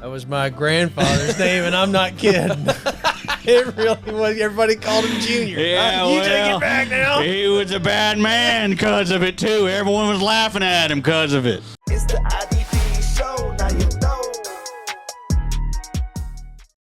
That was my grandfather's name, and I'm not kidding. It really was. Everybody called him Junior. Yeah, you take it back now. He was a bad man because of it, too. Everyone was laughing at him because of it. It's the IDP show, now you know.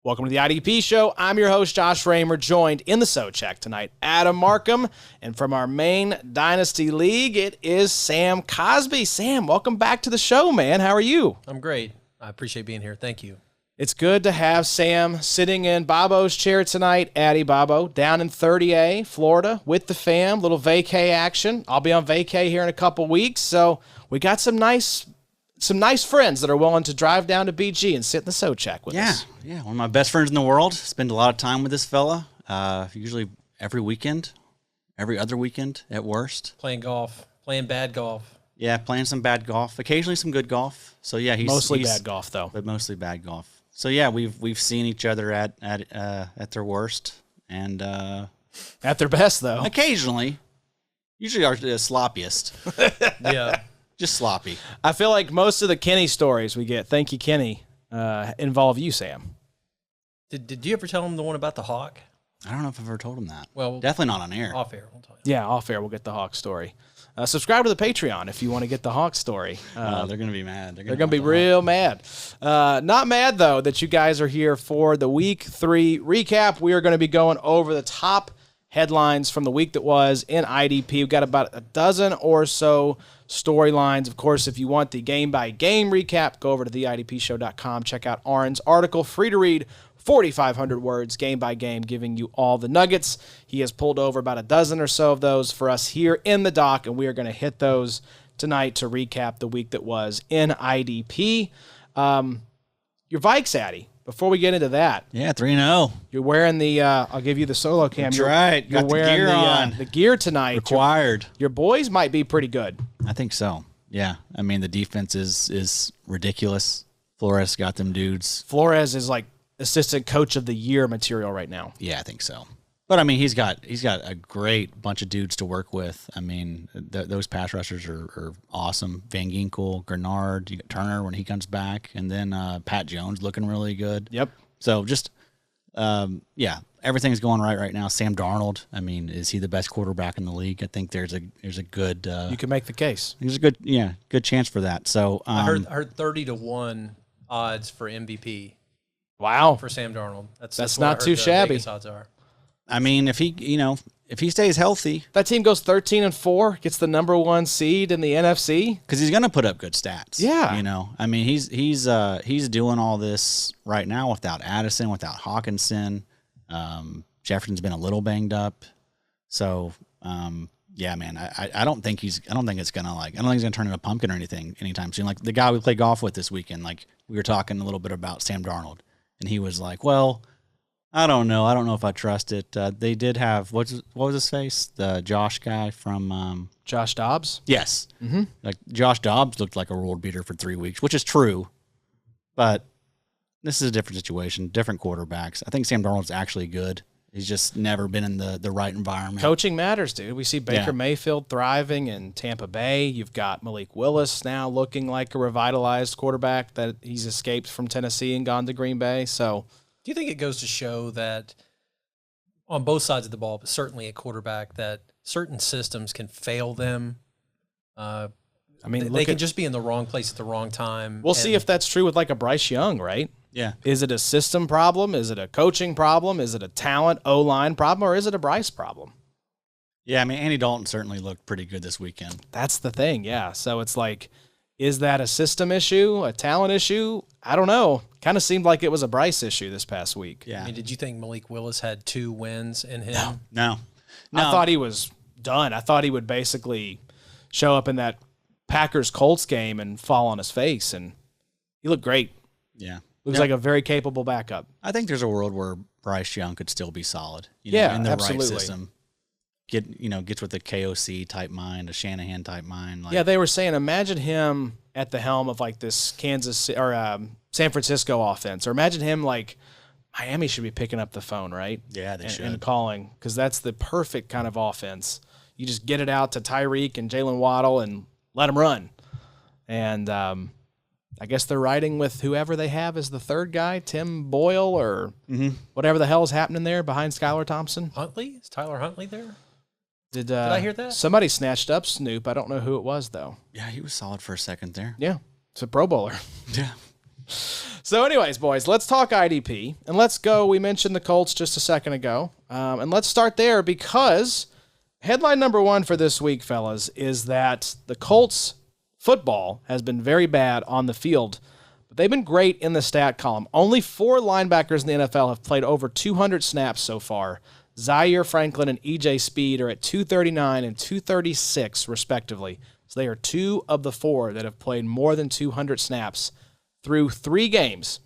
Welcome to the IDP show. I'm your host, Josh Raymer, joined in the So Check tonight, Adam Markham. And from our main Dynasty League, it is Sam Cosby. Sam, welcome back to the show, man. How are you? I'm great. I appreciate being here. Thank you. It's good to have Sam sitting in Bobo's chair tonight, Addy Bobo, down in 30A, Florida, with the fam. Little vacay action. I'll be on vacay here in a couple weeks, so we got some nice friends that are willing to drive down to BG and sit in the So Check with us. Yeah, one of my best friends in the world. Spend a lot of time with this fella, usually every weekend, every other weekend at worst. Playing golf, playing bad golf. Yeah, playing some bad golf, occasionally some good golf. So yeah, he's mostly bad golf though. But mostly bad golf. So yeah, we've seen each other at their worst and at their best though. Occasionally, usually our sloppiest. Yeah, just sloppy. I feel like most of the Kenny stories we get, thank you Kenny, involve you, Sam. Did you ever tell him the one about the hawk? I don't know if I've ever told him that. Well, definitely not on air. Off air, we'll tell you. Yeah, off air, we'll get the hawk story. Subscribe to the Patreon if you want to get the hawk story. They're going to be mad. They're going to be real mad. Not mad, though, that you guys are here for the Week 3 recap. We are going to be going over the top headlines from the week that was in IDP. We've got about a dozen or so storylines. Of course, if you want the game-by-game recap, go over to theidpshow.com. Check out Aaron's article, free to read, 4,500 words, game by game, giving you all the nuggets. He has pulled over about a dozen or so of those for us here in the dock, and we are going to hit those tonight to recap the week that was in IDP. Your Vikes, Addy, before we get into that. Yeah, 3-0. You're wearing the, I'll give you the solo cam. That's right. You're Got wearing the gear on. The gear tonight. Required. Your boys might be pretty good. I think so. Yeah. I mean, the defense is ridiculous. Flores got them dudes. Flores is like assistant coach of the year material right now. Yeah, I think so. But I mean, he's got a great bunch of dudes to work with. I mean, those pass rushers are awesome. Van Ginkel, Grenard, you got Turner when he comes back, and then Pat Jones looking really good. Yep. So just yeah, everything's going right now. Sam Darnold, I mean, is he the best quarterback in the league? I think there's a good you can make the case. There's a good chance for that. So I heard 30-1 odds for MVP. Wow. For Sam Darnold. That's not too shabby. Odds are. I mean, if he stays healthy, that team goes 13-4, gets the number 1 seed in the NFC, because he's going to put up good stats. Yeah. I mean, he's doing all this right now without Addison, without Hawkinson. Jefferson's been a little banged up. So, yeah, man, I don't think it's gonna I don't think he's gonna turn into a pumpkin or anything anytime soon. Like the guy we played golf with this weekend, like we were talking a little bit about Sam Darnold, and he was like, well, I don't know if I trust it. They did have, what was his face? The Josh guy from Josh Dobbs? Yes. Mm-hmm. Like Josh Dobbs looked like a world beater for 3 weeks, which is true. But this is a different situation, different quarterbacks. I think Sam Darnold's actually good. He's just never been in the right environment. Coaching matters, dude. We see Baker Mayfield thriving in Tampa Bay. You've got Malik Willis now looking like a revitalized quarterback that he's escaped from Tennessee and gone to Green Bay. So, do you think it goes to show that on both sides of the ball, but certainly at quarterback, that certain systems can fail them? I mean, they can just be in the wrong place at the wrong time. We'll see if that's true with like a Bryce Young, right? Yeah. Is it a system problem? Is it a coaching problem? Is it a talent O-line problem? Or is it a Bryce problem? Yeah, I mean, Andy Dalton certainly looked pretty good this weekend. That's the thing, yeah. So it's like, is that a system issue, a talent issue? I don't know. Kind of seemed like it was a Bryce issue this past week. Yeah. I mean, did you think Malik Willis had 2 wins in him? No. I thought he was done. I thought he would basically show up in that Packers-Colts game and fall on his face, and he looked great. Yeah. Looks like a very capable backup. I think there's a world where Bryce Young could still be solid. In the absolutely. right system. Gets with a KOC type mind, a Shanahan type mind. Yeah, they were saying, imagine him at the helm of like this San Francisco offense, or imagine him like Miami should be picking up the phone, right? Yeah, they should. And calling, because that's the perfect kind of offense. You just get it out to Tyreek and Jalen Waddle and let them run. And I guess they're riding with whoever they have as the third guy, Tim Boyle or whatever the hell is happening there behind Skylar Thompson. Huntley? Is Tyler Huntley there? Did I hear that? Somebody snatched up Snoop. I don't know who it was, though. Yeah, he was solid for a second there. Yeah, it's a Pro Bowler. Yeah. So anyways, boys, let's talk IDP. And let's go. We mentioned the Colts just a second ago. And let's start there because headline number one for this week, fellas, is that the Colts football has been very bad on the field. But they've been great in the stat column. Only 4 linebackers in the NFL have played over 200 snaps so far. Zaire Franklin and E.J. Speed are at 239 and 236, respectively. So they are 2 of the 4 that have played more than 200 snaps through 3 games.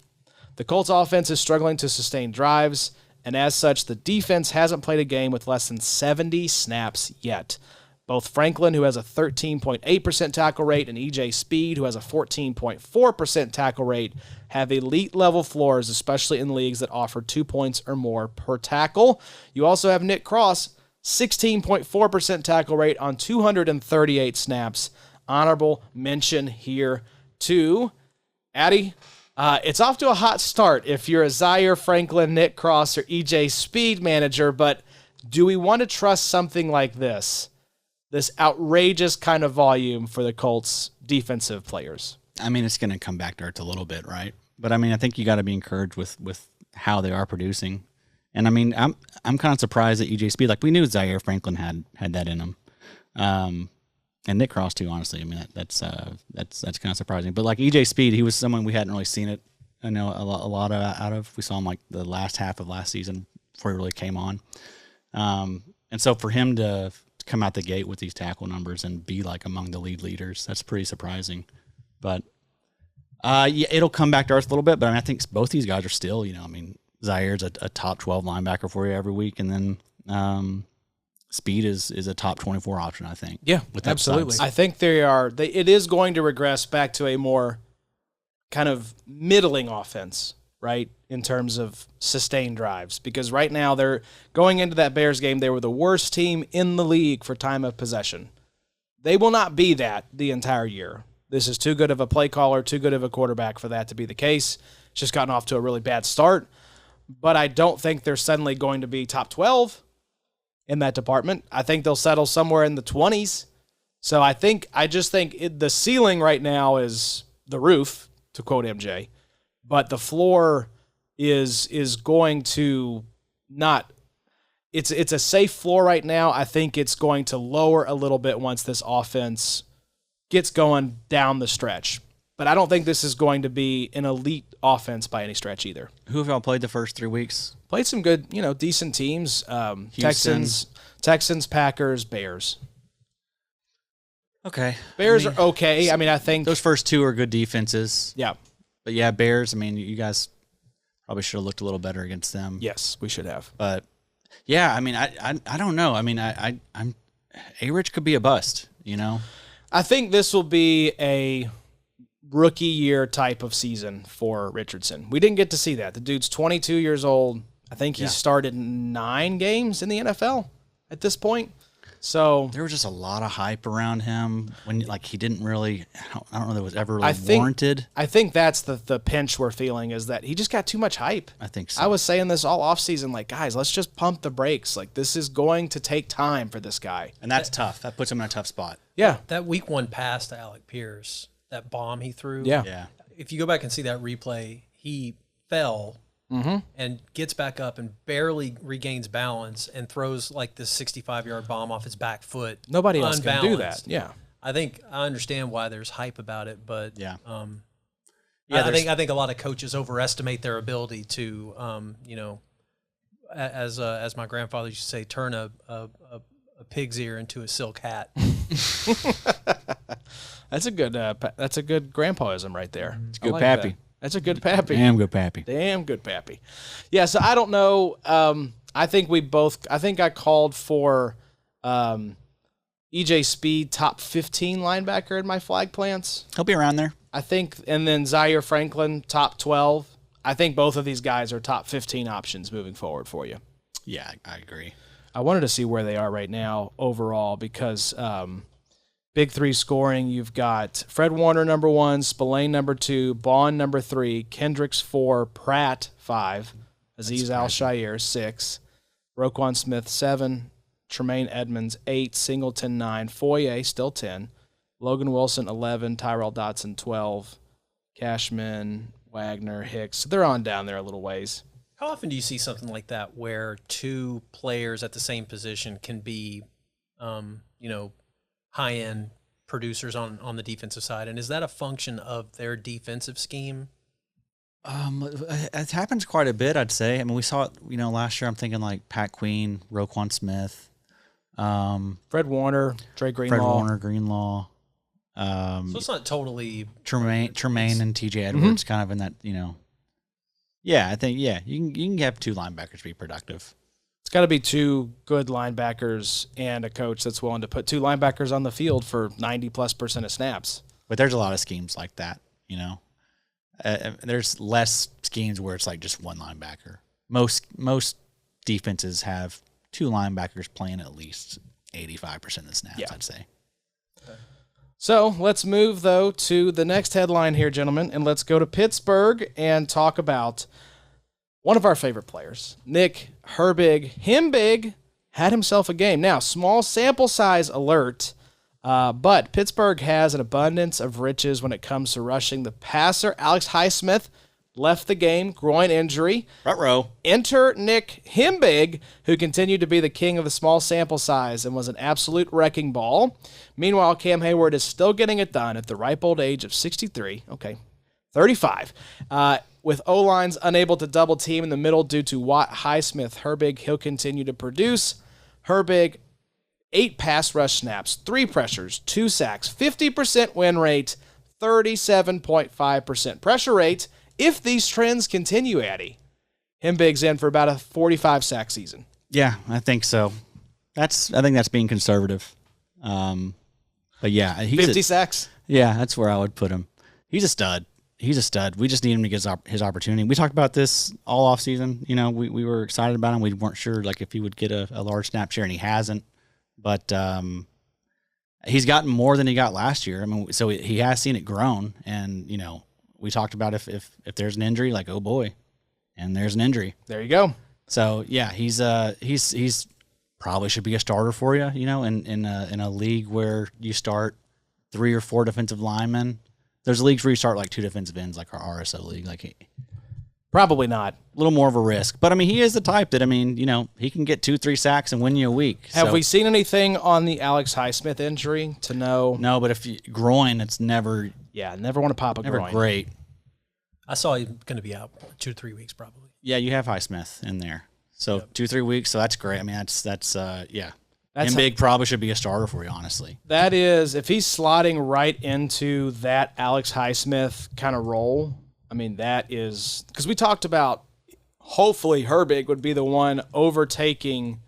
The Colts offense is struggling to sustain drives, and as such, the defense hasn't played a game with less than 70 snaps yet. Both Franklin, who has a 13.8% tackle rate, and E.J. Speed, who has a 14.4% tackle rate, have elite-level floors, especially in leagues that offer 2 points or more per tackle. You also have Nick Cross, 16.4% tackle rate on 238 snaps. Honorable mention here, too. Addy, it's off to a hot start if you're a Zaire Franklin, Nick Cross, or E.J. Speed manager, but do we want to trust something like this? This outrageous kind of volume for the Colts defensive players? I mean, it's going to come back to earth a little bit, right? But I mean, I think you got to be encouraged with how they are producing. And I mean, I'm kind of surprised that EJ Speed, like we knew Zaire Franklin had that in him, and Nick Cross too. Honestly, I mean that's kind of surprising. But like EJ Speed, he was someone we hadn't really seen it. I know a lot out of. We saw him like the last half of last season before he really came on, and so for him to come out the gate with these tackle numbers and be like among the leaders, that's pretty surprising. But yeah, it'll come back to earth a little bit. But I mean, I think both these guys are still, I mean, Zaire's a top 12 linebacker for you every week, and then Speed is a top 24 option, I think. Yeah, absolutely. I think it is going to regress back to a more kind of middling offense, right, in terms of sustained drives. Because right now they're going into that Bears game, they were the worst team in the league for time of possession. They will not be that the entire year. This is too good of a play caller, too good of a quarterback for that to be the case. It's just gotten off to a really bad start. But I don't think they're suddenly going to be top 12 in that department. I think they'll settle somewhere in the 20s. So I just think the ceiling right now is the roof, to quote MJ. But the floor is going to not – it's a safe floor right now. I think it's going to lower a little bit once this offense gets going down the stretch. But I don't think this is going to be an elite offense by any stretch either. Who have y'all played the first 3 weeks? Played some good, decent teams. Texans, Packers, Bears. Okay. Bears are okay. I mean, I think those first 2 are good defenses. Yeah. But yeah, Bears, I mean, you guys probably should have looked a little better against them. Yes, we should have. But yeah, I mean, I don't know. I mean, I'm A-Rich could be a bust, I think this will be a rookie year type of season for Richardson. We didn't get to see that. The dude's 22 years old. I think he started 9 games in the NFL at this point. So there was just a lot of hype around him when he didn't really. I don't know that was ever really warranted. I think that's the pinch we're feeling is that he just got too much hype. I think so. I was saying this all offseason, guys, let's just pump the brakes. This is going to take time for this guy, and that's tough. That puts him in a tough spot. Yeah, that week 1 pass to Alec Pierce, that bomb he threw. Yeah. If you go back and see that replay, he fell. And gets back up and barely regains balance and throws this 65-yard bomb off his back foot. Nobody else can do that. Yeah, I understand why there's hype about it, but I think a lot of coaches overestimate their ability to, as my grandfather used to say, turn a pig's ear into a silk hat. That's a good grandpaism right there. It's good, Pappy. That's a good Pappy. Damn good Pappy. Damn good Pappy. Yeah, so I don't know. I think I called for EJ Speed top 15 linebacker in my flag plants. He'll be around there. I think, and then Zaire Franklin top 12. I think both of these guys are top 15 options moving forward for you. Yeah, I agree. I wanted to see where they are right now overall because Big three scoring, you've got Fred Warner number 1, Spillane number 2, Baun number 3, Kendricks 4, Pratt 5, Aziz Al-Shaair 6, Roquan Smith 7, Tremaine Edmonds 8, Singleton 9, Foye still 10, Logan Wilson 11, Tyrell Dotson 12, Cashman, Wagner, Hicks. They're on down there a little ways. How often do you see something like that where two players at the same position can be, high-end producers on the defensive side? And is that a function of their defensive scheme? It happens quite a bit, I'd say. I mean, we saw it, last year. I'm thinking like Pat Queen, Roquan Smith, Fred Warner, Greenlaw. So it's not totally Tremaine and TJ Edwards kind of in that, Yeah, I think, you can have two linebackers be productive. It's got to be two good linebackers and a coach that's willing to put two linebackers on the field for 90+% of snaps. But there's a lot of schemes like that, There's less schemes where it's like just one linebacker. Most defenses have two linebackers playing at least 85% of the snaps, I'd say. So let's move, though, to the next headline here, gentlemen, and let's go to Pittsburgh and talk about one of our favorite players, Nick Herbig. Herbig had himself a game. Now, small sample size alert, but Pittsburgh has an abundance of riches when it comes to rushing the passer. Alex Highsmith left the game, groin injury. Ruh-roh. Enter Nick Herbig, who continued to be the king of the small sample size and was an absolute wrecking ball. Meanwhile, Cam Hayward is still getting it done at the ripe old age of 35. With O-lines unable to double team in the middle due to Watt, Highsmith, Herbig, he'll continue to produce. Herbig, 8 pass rush snaps, 3 pressures, 2 sacks, 50% win rate, 37.5% pressure rate. If these trends continue, Addy, Herbig's in for about a 45 sack season. Yeah, I think so. I think that's being conservative. But yeah, he's 50 sacks. Yeah, that's where I would put him. He's a stud. We just need him to get his opportunity. We talked about this all offseason. We were excited about him. We weren't sure if he would get a large snap share, and he hasn't. But he's gotten more than he got last year. I mean, so he has seen it grown. And we talked about if there's an injury, oh boy, and there's an injury. There you go. So yeah, he's probably should be a starter for you. In a league where you start 3 or 4 defensive linemen. There's leagues where you start 2 defensive ends, like our RSO league. Probably not. A little more of a risk. But, he is the type that, he can get 2-3 sacks and win you a week. Have we seen anything on the Alex Highsmith injury to know? No, but if groin, it's never... Yeah, never want to pop a groin. Never great. I saw he's going to be out 2 to 3 weeks probably. Yeah, you have Highsmith in there. So 2-3 weeks, so that's great. That's yeah. Herbig probably should be a starter for you, honestly. That is, if he's slotting right into that Alex Highsmith kind of role, that is, because we talked about hopefully Herbig would be the one overtaking,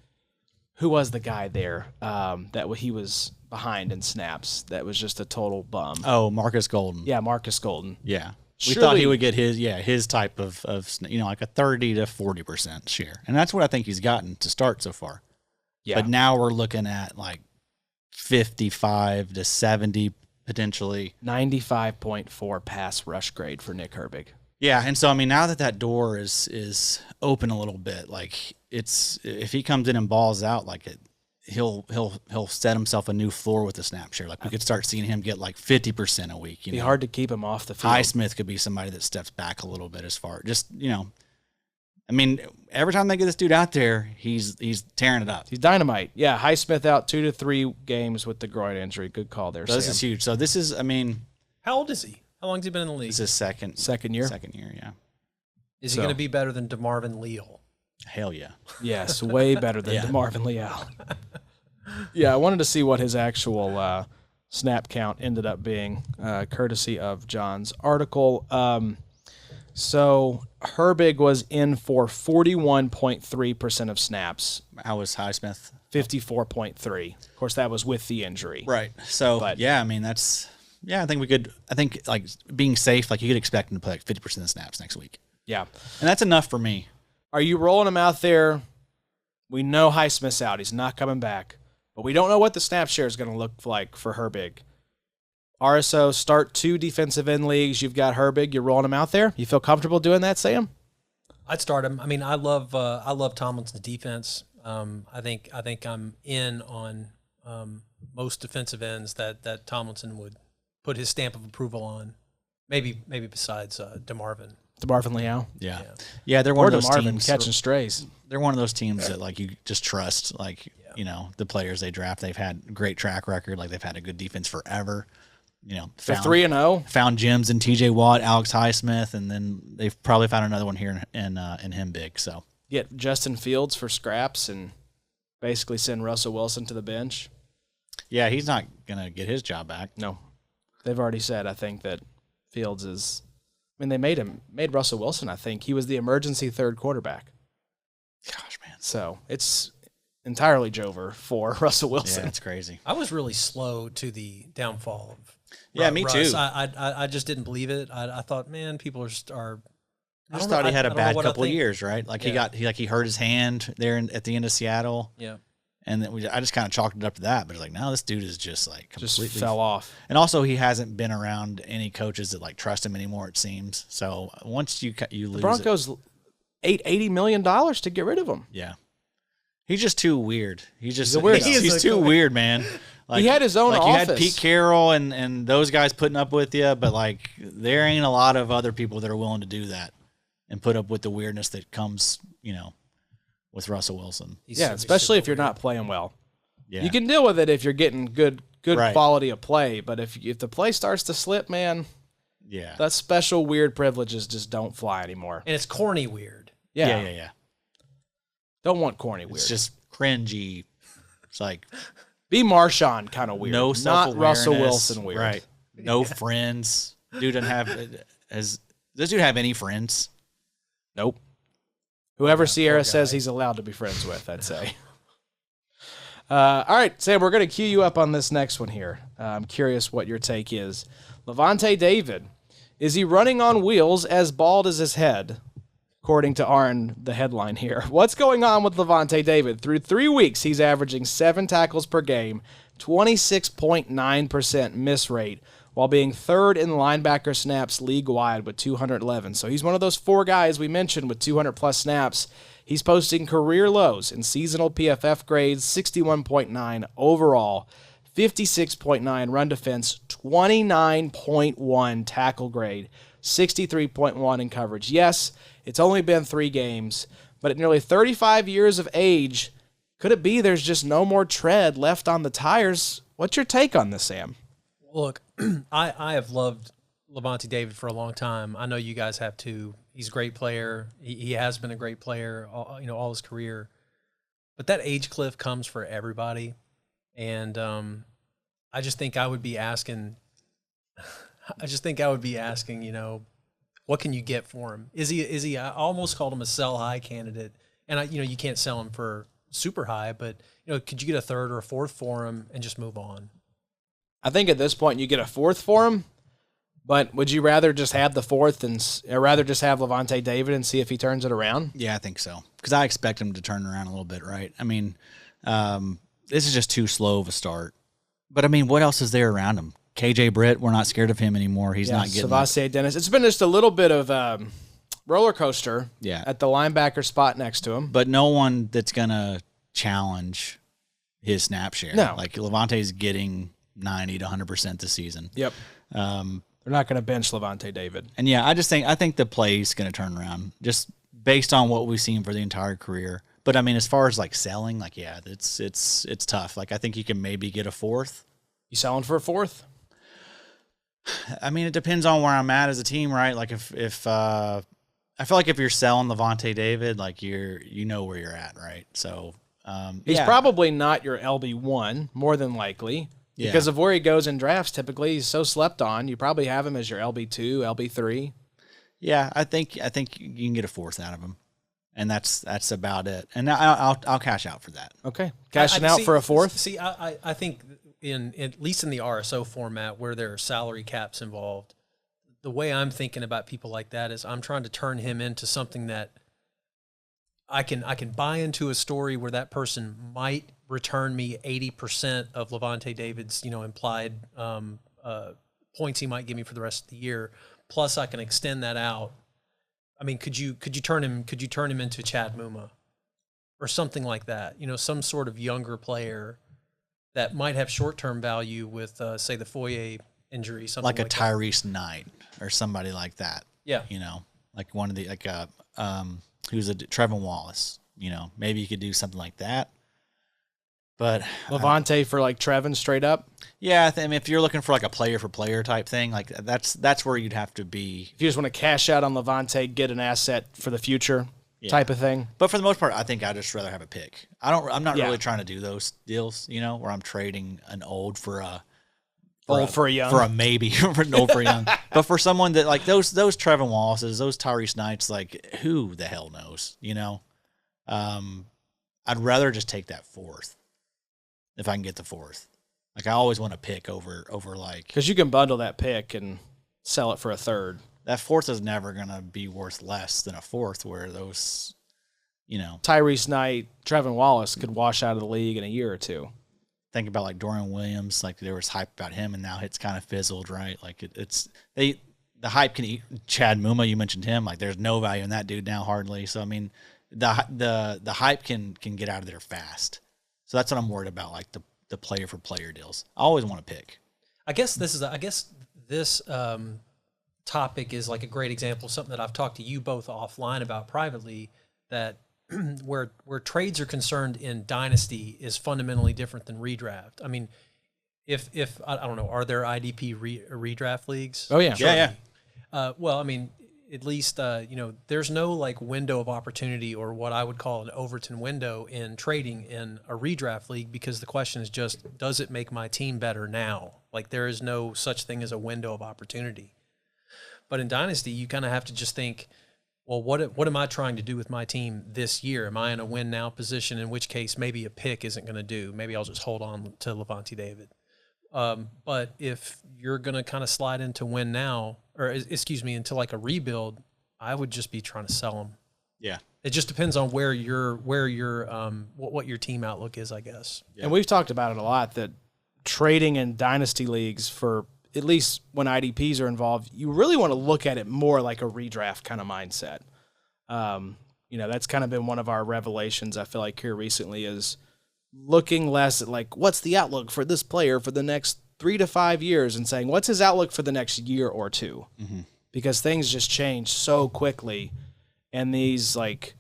who was the guy there that he was behind in snaps that was just a total bum. Oh, Marcus Golden. Yeah, Marcus Golden. Yeah. We thought he would get his type of a 30 to 40% share. And that's what I think he's gotten to start so far. Yeah. But now we're looking at 55 to 70 potentially. 95.4 pass rush grade for Nick Herbig. Yeah, and so now that door is open a little bit, if he comes in and balls out he'll set himself a new floor with the snap share. We could start seeing him get 50% a week. It'd be hard to keep him off the field. Highsmith could be somebody that steps back a little bit as far every time they get this dude out there, he's tearing it up. He's dynamite. Yeah, Highsmith out 2 to 3 games with the groin injury. Good call there, so this is huge. So this is, how old is he? How long has he been in the league? This is second year. Second year, yeah. Is he going to be better than DeMarvin Leal? Hell yeah. Yes, way better than DeMarvin Leal. Yeah, I wanted to see what his actual snap count ended up being, courtesy of John's article. So Herbig was in for 41.3% of snaps. How was Highsmith? 54.3. Of course, that was with the injury. Right. So, that's... Yeah, I think being safe, you could expect him to play 50% of the snaps next week. Yeah. And that's enough for me. Are you rolling him out there? We know Highsmith's out. He's not coming back. But we don't know what the snap share is going to look like for Herbig. RSO start 2 defensive end leagues. You've got Herbig. You're rolling him out there. You feel comfortable doing that, Sam? I'd start him. I mean, I love Tomlinson's defense. I think I'm in on most defensive ends that Tomlinson would put his stamp of approval on. Maybe besides DeMarvin. DeMarvin Leal. Yeah. They're one of those DeMarvin teams catching strays. They're one of those teams that like you just trust. Like the players they draft, they've had a great track record. Like they've had a good defense forever. They're 3-0. Found gems in T.J. Watt, Alex Highsmith, and then they've probably found another one here in Herbig. So get Justin Fields for scraps and basically send Russell Wilson to the bench. Yeah, he's not gonna get his job back. No, they've already said. I think that Fields is. I mean, they made Russell Wilson. I think he was the emergency third quarterback. Gosh, man. So it's entirely Jover for Russell Wilson. Yeah, that's crazy. I was really slow to the downfall of. Me Russ. too. I just didn't believe it. I thought, man, people are. I just thought he had a bad couple of think. years, right? Like he hurt his hand there at the end of Seattle. Yeah. And then I just kind of chalked it up to that, but it's like, no, this dude is just like completely fell off. And also, he hasn't been around any coaches that like trust him anymore. It seems so. Once you lose, the Broncos $80 million to get rid of him. Yeah, he's just too weird. He's too weird, man. Like, he had his own like office. You had Pete Carroll and those guys putting up with you, but like there ain't a lot of other people that are willing to do that and put up with the weirdness that comes, with Russell Wilson. Especially if you're not playing well. Yeah. You can deal with it if you're getting good Right. quality of play, but if the play starts to slip, man, that special weird privileges just don't fly anymore. And it's corny weird. Yeah. Don't want corny weird. It's just cringy. It's like be Marshawn kind of weird. No not Russell self-awareness. Wilson weird. Right. No friends. Dude doesn't have does this dude have any friends? Nope. Whoever Sierra says he's allowed to be friends with, I'd say. All right, Sam, we're going to cue you up on this next one here. I'm curious what your take is. Lavonte David, is he running on wheels as bald as his head? According to Arn, the headline here. What's going on with Lavonte David? Through 3 weeks, he's averaging 7 tackles per game, 26.9% miss rate, while being third in linebacker snaps league-wide with 211. So he's one of those 4 guys we mentioned with 200-plus snaps. He's posting career lows in seasonal PFF grades, 61.9 overall, 56.9 run defense, 29.1 tackle grade, 63.1 in coverage. Yes, it's only been 3 games, but at nearly 35 years of age, could it be there's just no more tread left on the tires? What's your take on this, Sam? Look, I have loved Lavonte David for a long time. I know you guys have too. He's a great player. He has been a great player, all his career. But that age cliff comes for everybody, and I just think I would be asking. What can you get for him? Is he? I almost called him a sell high candidate, and you can't sell him for super high, but could you get a 3rd or a 4th for him and just move on? I think at this point you get a 4th for him, but would you rather just have the 4th or rather just have Lavonte David and see if he turns it around? Yeah, I think so. Because I expect him to turn around a little bit, right? I mean, this is just too slow of a start. But I mean, what else is there around him? KJ Britt, we're not scared of him anymore. He's not getting Savassi Dennis. It's been just a little bit of roller coaster Yeah. at the linebacker spot next to him. But no one that's going to challenge his snap share. No. Like Lavante's getting 90 to 100% this season. Yep. They're not going to bench Lavonte David. And yeah, I think the play's going to turn around just based on what we've seen for the entire career. But I mean, as far as like selling, like, yeah, it's tough. Like, I think you can maybe get a 4th. You selling for a 4th? I mean, it depends on where I'm at as a team, right? Like if I feel like if you're selling Lavonte David, like you know where you're at, right? So he's probably not your LB1, more than likely. Because of where he goes in drafts, typically he's so slept on. You probably have him as your LB2, LB3. Yeah, I think you can get a 4th out of him, and that's about it. And I'll cash out for that. Okay, cashing out for a 4th. See, I think at least in the RSO format where there are salary caps involved, the way I'm thinking about people like that is I'm trying to turn him into something that I can buy into a story where that person might return me 80% of Lavonte David's, implied points he might give me for the rest of the year, plus I can extend that out. I mean, could you turn him into Chad Muma or something like that? Some sort of younger player that might have short-term value with, say, the Foye injury, something like a Tyrese Knight or somebody like that. Yeah, like one of the who's a Trevin Wallace. Maybe you could do something like that. But Lavonte for like Trevin straight up. Yeah, I mean, if you're looking for like a player for player type thing, like that's where you'd have to be. If you just want to cash out on Lavonte, get an asset for the future type of thing. But for the most part, I think I'd just rather have a pick. I'm not really trying to do those deals, where I'm trading an old for a young, for a maybe, for an old for a young. But for someone that like those Trevin Wallaces, those Tyrese Knights, like who the hell knows, I'd rather just take that fourth if I can get the fourth. Like I always want to pick over like, because you can bundle that pick and sell it for a third. That fourth is never gonna be worth less than a fourth. Where those, Tyrese Knight, Trevin Wallace could wash out of the league in a year or two. Think about like Dorian Williams. Like there was hype about him, and now it's kind of fizzled, right? Like the hype can eat. Chad Muma, you mentioned him. Like there's no value in that dude now, hardly. So I mean, the hype can get out of there fast. So that's what I'm worried about, like the player for player deals. I always want to pick. I guess this topic is like a great example of something that I've talked to you both offline about privately, that where trades are concerned in Dynasty is fundamentally different than redraft. I mean, if I don't know, are there IDP redraft leagues? Oh yeah, yeah. Well, I mean, at least there's no like window of opportunity or what I would call an Overton window in trading in a redraft league, because the question is just, does it make my team better now? Like there is no such thing as a window of opportunity. But in Dynasty, you kind of have to just think, well, what am I trying to do with my team this year? Am I in a win now position? In which case, maybe a pick isn't going to do. Maybe I'll just hold on to Lavonte David. But if you're going to kind of slide into win now, or into like a rebuild, I would just be trying to sell them. Yeah. It just depends on what your team outlook is, I guess. Yeah. And we've talked about it a lot, that trading in Dynasty leagues, for at least when IDPs are involved, you really want to look at it more like a redraft kind of mindset. That's kind of been one of our revelations, I feel like, here recently, is looking less at like, what's the outlook for this player for the next 3 to 5 years, and saying, what's his outlook for the next year or two? Mm-hmm. Because things just change so quickly, and these like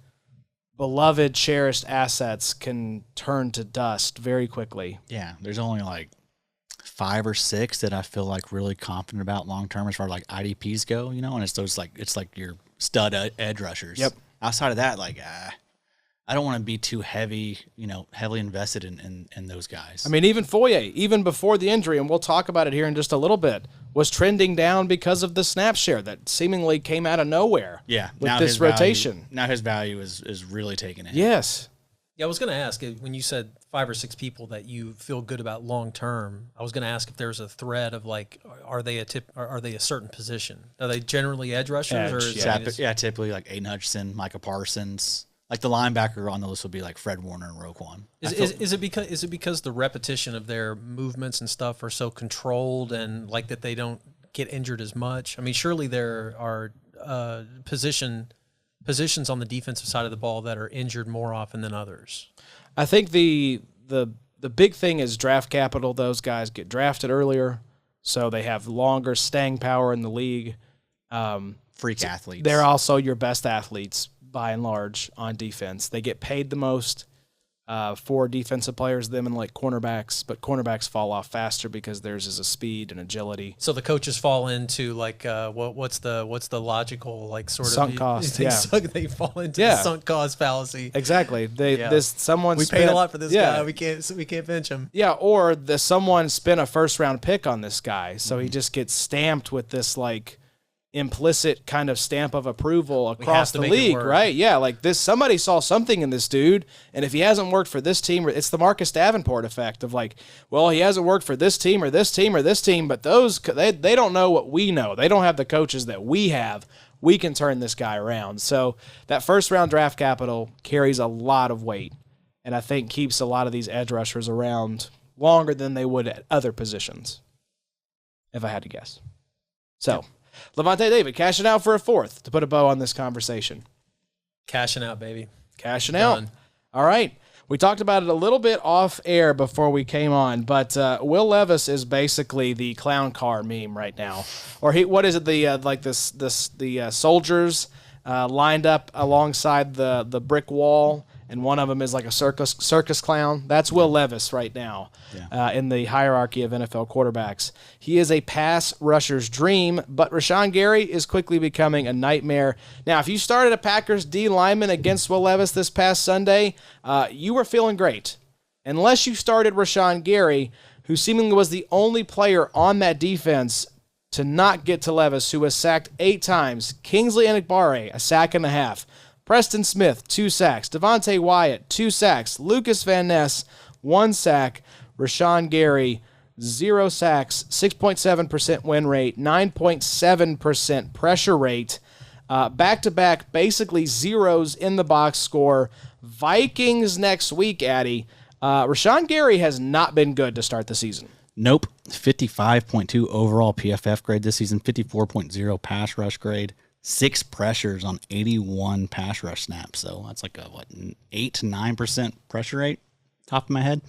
beloved, cherished assets can turn to dust very quickly. Yeah, there's only like 5 or 6 that I feel like really confident about long term as far as like IDPs go, and it's those like, it's like your stud edge rushers. Yep. Outside of that, like I don't want to be too heavily invested in those guys. I mean, even Foye, even before the injury, and we'll talk about it here in just a little bit, was trending down because of the snap share that seemingly came out of nowhere. Yeah, with this rotation. Now his value is really taking it. Yes. Yeah, I was going to ask, when you said 5 or 6 people that you feel good about long term, I was going to ask if there's a thread of like, are they a certain position? Are they generally edge rushers? Typically like Aiden Hutchinson, Micah Parsons. Like the linebacker on the list would be like Fred Warner and Roquan. Is it because the repetition of their movements and stuff are so controlled, and like that they don't get injured as much? I mean, surely there are positions on the defensive side of the ball that are injured more often than others. I think the big thing is draft capital. Those guys get drafted earlier, so they have longer staying power in the league. Freak athletes. They're also your best athletes by and large on defense. They get paid the most for defensive players, them and like cornerbacks, but cornerbacks fall off faster because theirs is a speed and agility. So the coaches fall into like what's the logical like sort sunk of cost? They fall into the sunk cost fallacy. Exactly. We paid a lot for this guy. We can't bench him. Yeah, or someone spent a first round pick on this guy, so he just gets stamped with this like implicit kind of stamp of approval across the league, right? Yeah, like this, somebody saw something in this dude, and if he hasn't worked for this team, it's the Marcus Davenport effect of like, well, he hasn't worked for this team or this team or this team, but those, they don't know what we know. They don't have the coaches that we have. We can turn this guy around. So that first round draft capital carries a lot of weight. and I think keeps a lot of these edge rushers around longer than they would at other positions, if I had to guess. So, Lavonte David cashing out for a fourth to put a bow on this conversation. Cashing out, baby. Cashing out. All right. We talked about it a little bit off air before we came on, but Will Levis is basically the clown car meme right now. Or what is it? The soldiers lined up alongside the brick wall, and one of them is like a circus clown. That's Will Levis right now in the hierarchy of NFL quarterbacks. He is a pass rusher's dream, but Rashan Gary is quickly becoming a nightmare. Now, if you started a Packers D lineman against Will Levis this past Sunday, you were feeling great. Unless you started Rashan Gary, who seemingly was the only player on that defense to not get to Levis, who was sacked 8 times. Kingsley Enikbare, a sack and a half. Preston Smith, 2 sacks. Devontae Wyatt, 2 sacks. Lucas Van Ness, 1 sack. Rashan Gary, 0 sacks, 6.7% win rate, 9.7% pressure rate. Back-to-back, basically zeros in the box score. Vikings next week, Addy. Rashan Gary has not been good to start the season. Nope. 55.2 overall PFF grade this season, 54.0 pass rush grade. 6 pressures on 81 pass rush snaps. So that's like an 8 to 9% pressure rate, top of my head.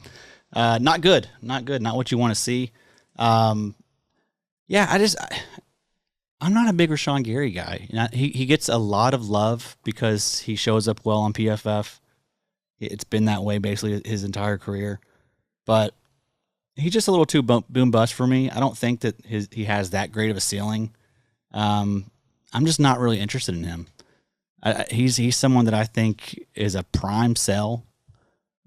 Not good. Not good. Not what you want to see. I'm not a big Rashan Gary guy. He gets a lot of love because he shows up well on PFF. It's been that way basically his entire career. But he's just a little too boom bust for me. I don't think that he has that great of a ceiling. I'm just not really interested in him. He's someone that I think is a prime sell,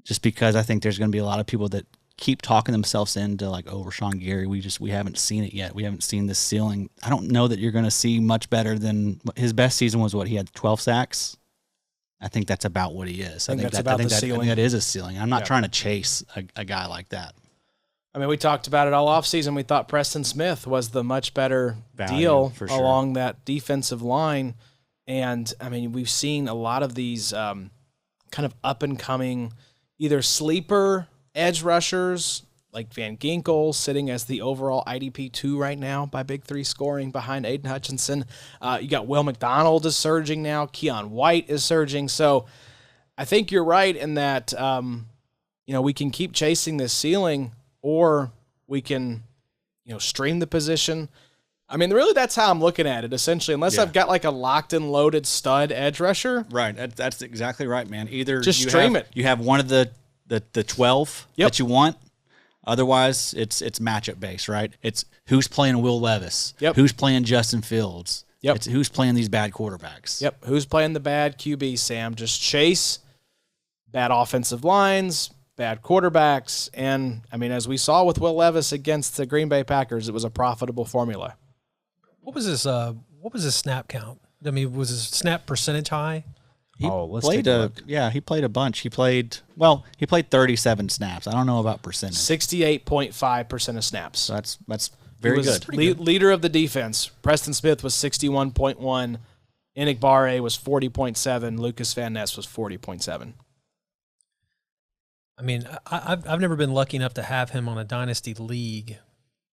just because I think there's going to be a lot of people that keep talking themselves into like, oh, Rashan Gary, we haven't seen it yet. We haven't seen this ceiling. I don't know that you're going to see much better than his best season was. He had 12 sacks. I think that's about what he is. I think that is a ceiling. I'm not trying to chase a guy like that. I mean, we talked about it all offseason. We thought Preston Smith was the much better deal along that defensive line. And, I mean, we've seen a lot of these kind of up-and-coming either sleeper edge rushers like Van Ginkel sitting as the overall IDP 2 right now by Big 3 scoring behind Aiden Hutchinson. You got Will McDonald is surging now. Keon White is surging. So I think you're right in that, we can keep chasing this ceiling, or we can, stream the position. I mean, really, that's how I'm looking at it, essentially, unless I've got like a locked and loaded stud edge rusher. Right. That's exactly right, man. Either just stream it. You have one of the 12 that you want. Otherwise, it's matchup based, right? It's who's playing Will Levis. Yep. Who's playing Justin Fields. Yep. It's who's playing these bad quarterbacks. Yep. Who's playing the bad QB, Sam? Just chase bad offensive lines, bad quarterbacks, and, I mean, as we saw with Will Levis against the Green Bay Packers, it was a profitable formula. What was his snap count? I mean, was his snap percentage high? Let's take a look. Yeah, he played a bunch. He played 37 snaps. I don't know about percentage. 68.5% of snaps. So that's very good. Leader of the defense. Preston Smith was 61.1. Enikbare was 40.7. Lucas Van Ness was 40.7. I mean, I've never been lucky enough to have him on a dynasty league,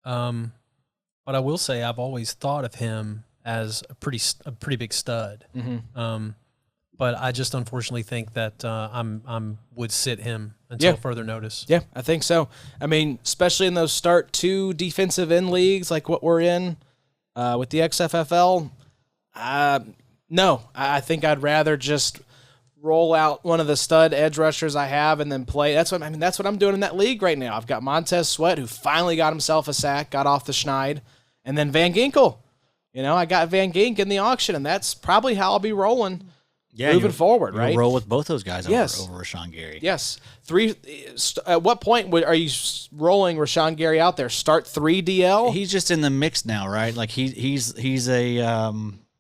but I will say I've always thought of him as a pretty big stud. Mm-hmm. But I just unfortunately think that I'm would sit him until further notice. Yeah, I think so. I mean, especially in those start 2 defensive end leagues like what we're in with the XFFL. No, I think I'd rather just roll out one of the stud edge rushers I have and then play. That's what I'm doing in that league right now. I've got Montez Sweat, who finally got himself a sack, got off the schneid, and then Van Ginkel. I got Van Gink in the auction, and that's probably how I'll be rolling moving forward, right? Roll with both those guys over Rashan Gary. Yes. At what point are you rolling Rashan Gary out there? Start 3 DL? He's just in the mix now, right? Like he's a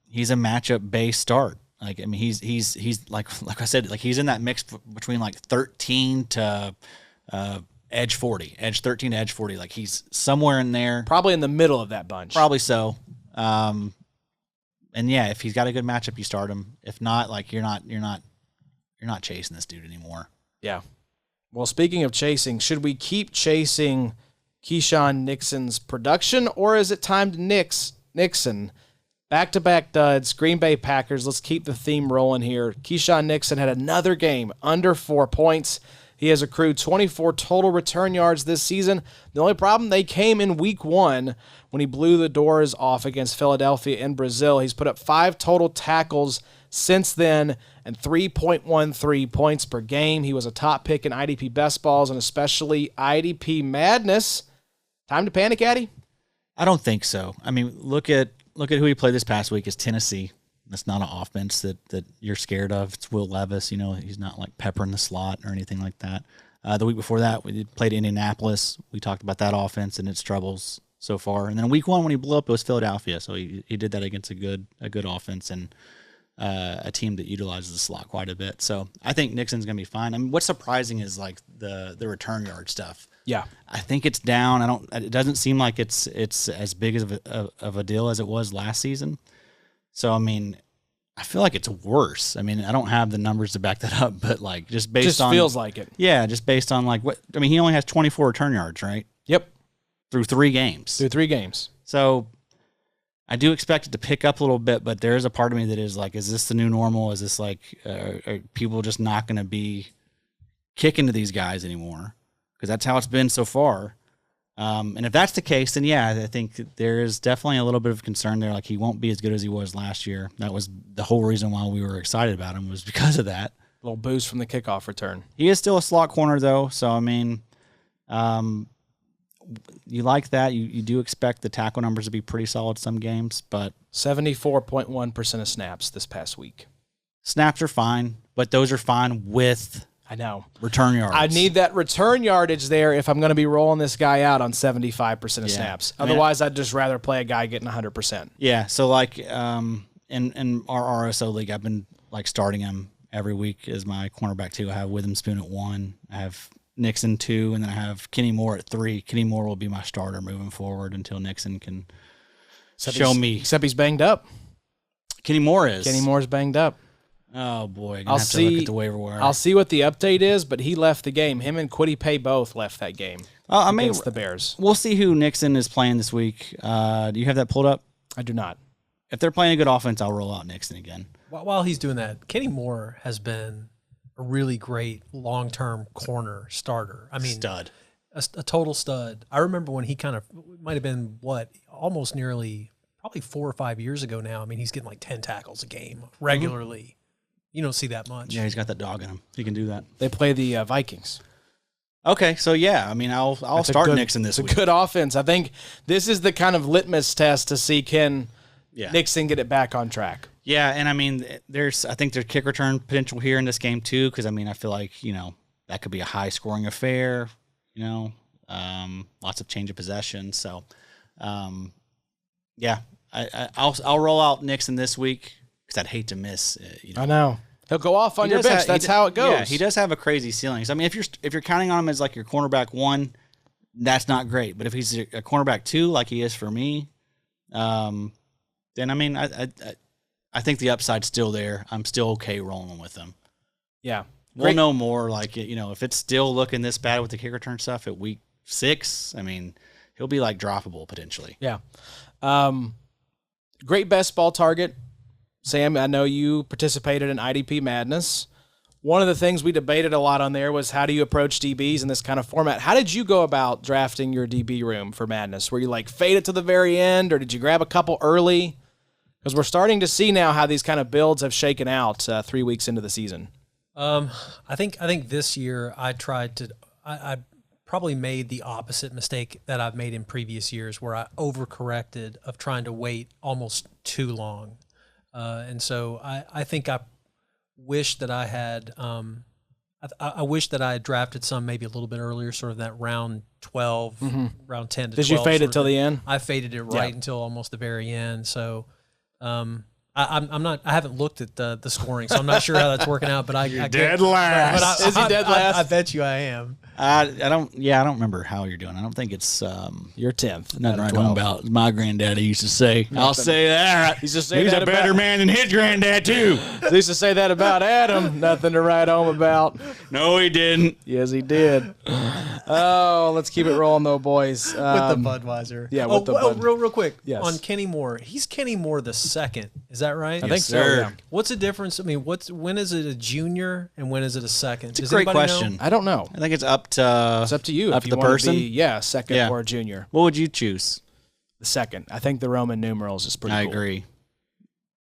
matchup based start. Like, I mean, he's like I said, like he's in that mix between like 13 to edge 40, edge 13 to edge 40. Like he's somewhere in there, probably in the middle of that bunch. Probably so. And yeah, if he's got a good matchup, you start him. If not, like you're not chasing this dude anymore. Yeah. Well, speaking of chasing, should we keep chasing Keisean Nixon's production, or is it time to Nixon? Back-to-back duds, Green Bay Packers. Let's keep the theme rolling here. Keisean Nixon had another game under 4 points. He has accrued 24 total return yards this season. The only problem, they came in week 1 when he blew the doors off against Philadelphia in Brazil. He's put up 5 total tackles since then and 3.13 points per game. He was a top pick in IDP best balls and especially IDP madness. Time to panic, Addy? I don't think so. I mean, look at who he played this past week is Tennessee. That's not an offense that you're scared of. It's Will Levis. You know, he's not like peppering the slot or anything like that. The week before that, we played Indianapolis. We talked about that offense and its troubles so far. And then week 1, when he blew up, it was Philadelphia. So he did that against a good offense and a team that utilizes the slot quite a bit. So I think Nixon's going to be fine. I mean, what's surprising is like the return yard stuff. Yeah, I think it's down. It doesn't seem like it's as big of a deal as it was last season. So I mean, I feel like it's worse. I mean, I don't have the numbers to back that up, but like just feels like it. Yeah, just based on like what I mean, he only has 24 return yards, right? Yep, through 3 games. So I do expect it to pick up a little bit, but there is a part of me that is like, is this the new normal? Is this like are people just not going to be kicking to these guys anymore? Because that's how it's been so far. And if that's the case, then yeah, I think there is definitely a little bit of concern there. Like he won't be as good as he was last year. That was the whole reason why we were excited about him, was because of that. A little boost from the kickoff return. He is still a slot corner though. So, I mean, you like that. You do expect the tackle numbers to be pretty solid some games, but 74.1% of snaps this past week. Snaps are fine, but those are fine with I know. return yards. I need that return yardage there if I'm going to be rolling this guy out on 75% of snaps. Otherwise, I'd just rather play a guy getting 100%. Yeah, so like in our RSO league, I've been like starting him every week as my cornerback 2. I have Witherspoon at 1. I have Nixon 2, and then I have Kenny Moore at 3. Kenny Moore will be my starter moving forward until Nixon can show me. Except he's banged up. Kenny Moore is. Kenny Moore's banged up. Oh, boy. I'll have to look at the waiver wire. I'll see what the update is, but he left the game. Him and Kwity Paye both left that game against the Bears. We'll see who Nixon is playing this week. Do you have that pulled up? I do not. If they're playing a good offense, I'll roll out Nixon again. While he's doing that, Kenny Moore has been a really great long-term corner starter. I mean, stud. A total stud. I remember when he kind of might have been, almost nearly probably 4 or 5 years ago now. I mean, he's getting like 10 tackles a game regularly. Mm-hmm. You don't see that much. Yeah, he's got that dog in him. He can do that. They play the Vikings. Okay, so yeah, I mean, I'll start Nixon this week. It's a good offense. I think this is the kind of litmus test to see can Nixon get it back on track. Yeah, and I mean, I think there's kick return potential here in this game too, because I mean, I feel like that could be a high scoring affair. Lots of change of possession. So, yeah, I'll roll out Nixon this week. Because I'd hate to miss. I know he'll go off on your bench. That's how it goes. Yeah, he does have a crazy ceiling. So, I mean, if you're counting on him as like your cornerback 1, that's not great. But if he's a cornerback 2, like he is for me, then I mean, I think the upside's still there. I'm still okay rolling with him. Yeah, we'll know more. Like if it's still looking this bad with the kick return stuff at week 6, I mean, he'll be like droppable potentially. Yeah, great best ball target. Sam, I know you participated in IDP Madness. One of the things we debated a lot on there was how do you approach DBs in this kind of format? How did you go about drafting your DB room for Madness? Were you like fade it to the very end, or did you grab a couple early? Because we're starting to see now how these kind of builds have shaken out 3 weeks into the season. I think this year I probably made the opposite mistake that I've made in previous years, where I overcorrected of trying to wait almost too long. And so I think I wish that I had I wish that I had drafted some maybe a little bit earlier, sort of that round 12, round 10 to 12. Did you fade it till the end? I faded it right until almost the very end. So I'm not. I haven't looked at the scoring, so I'm not sure how that's working out. But dead last. Is he dead last? I bet you I am. I don't remember how you're doing. I don't think it's You're 10th. nothing right home about. My granddaddy used to say. I'll say that. He used to say He's that a better about- man than his granddad too. He used to say that about Adam. Nothing to write home about. No, he didn't. Yes, he did. Oh, let's keep it rolling though, boys. With the Budweiser. Yeah, with the Bud. real quick. Yes. On Kenny Moore. He's Kenny Moore the second. Is that right? I think so. sir. Yeah. What's the difference? I mean, when is it a junior and when is it a second? It's a great question. I don't know. I think it's up to It's up to you. Up if to you the want person. To be, second Yeah. or junior. What would you choose? The second. I think the Roman numerals is pretty I cool. agree. Is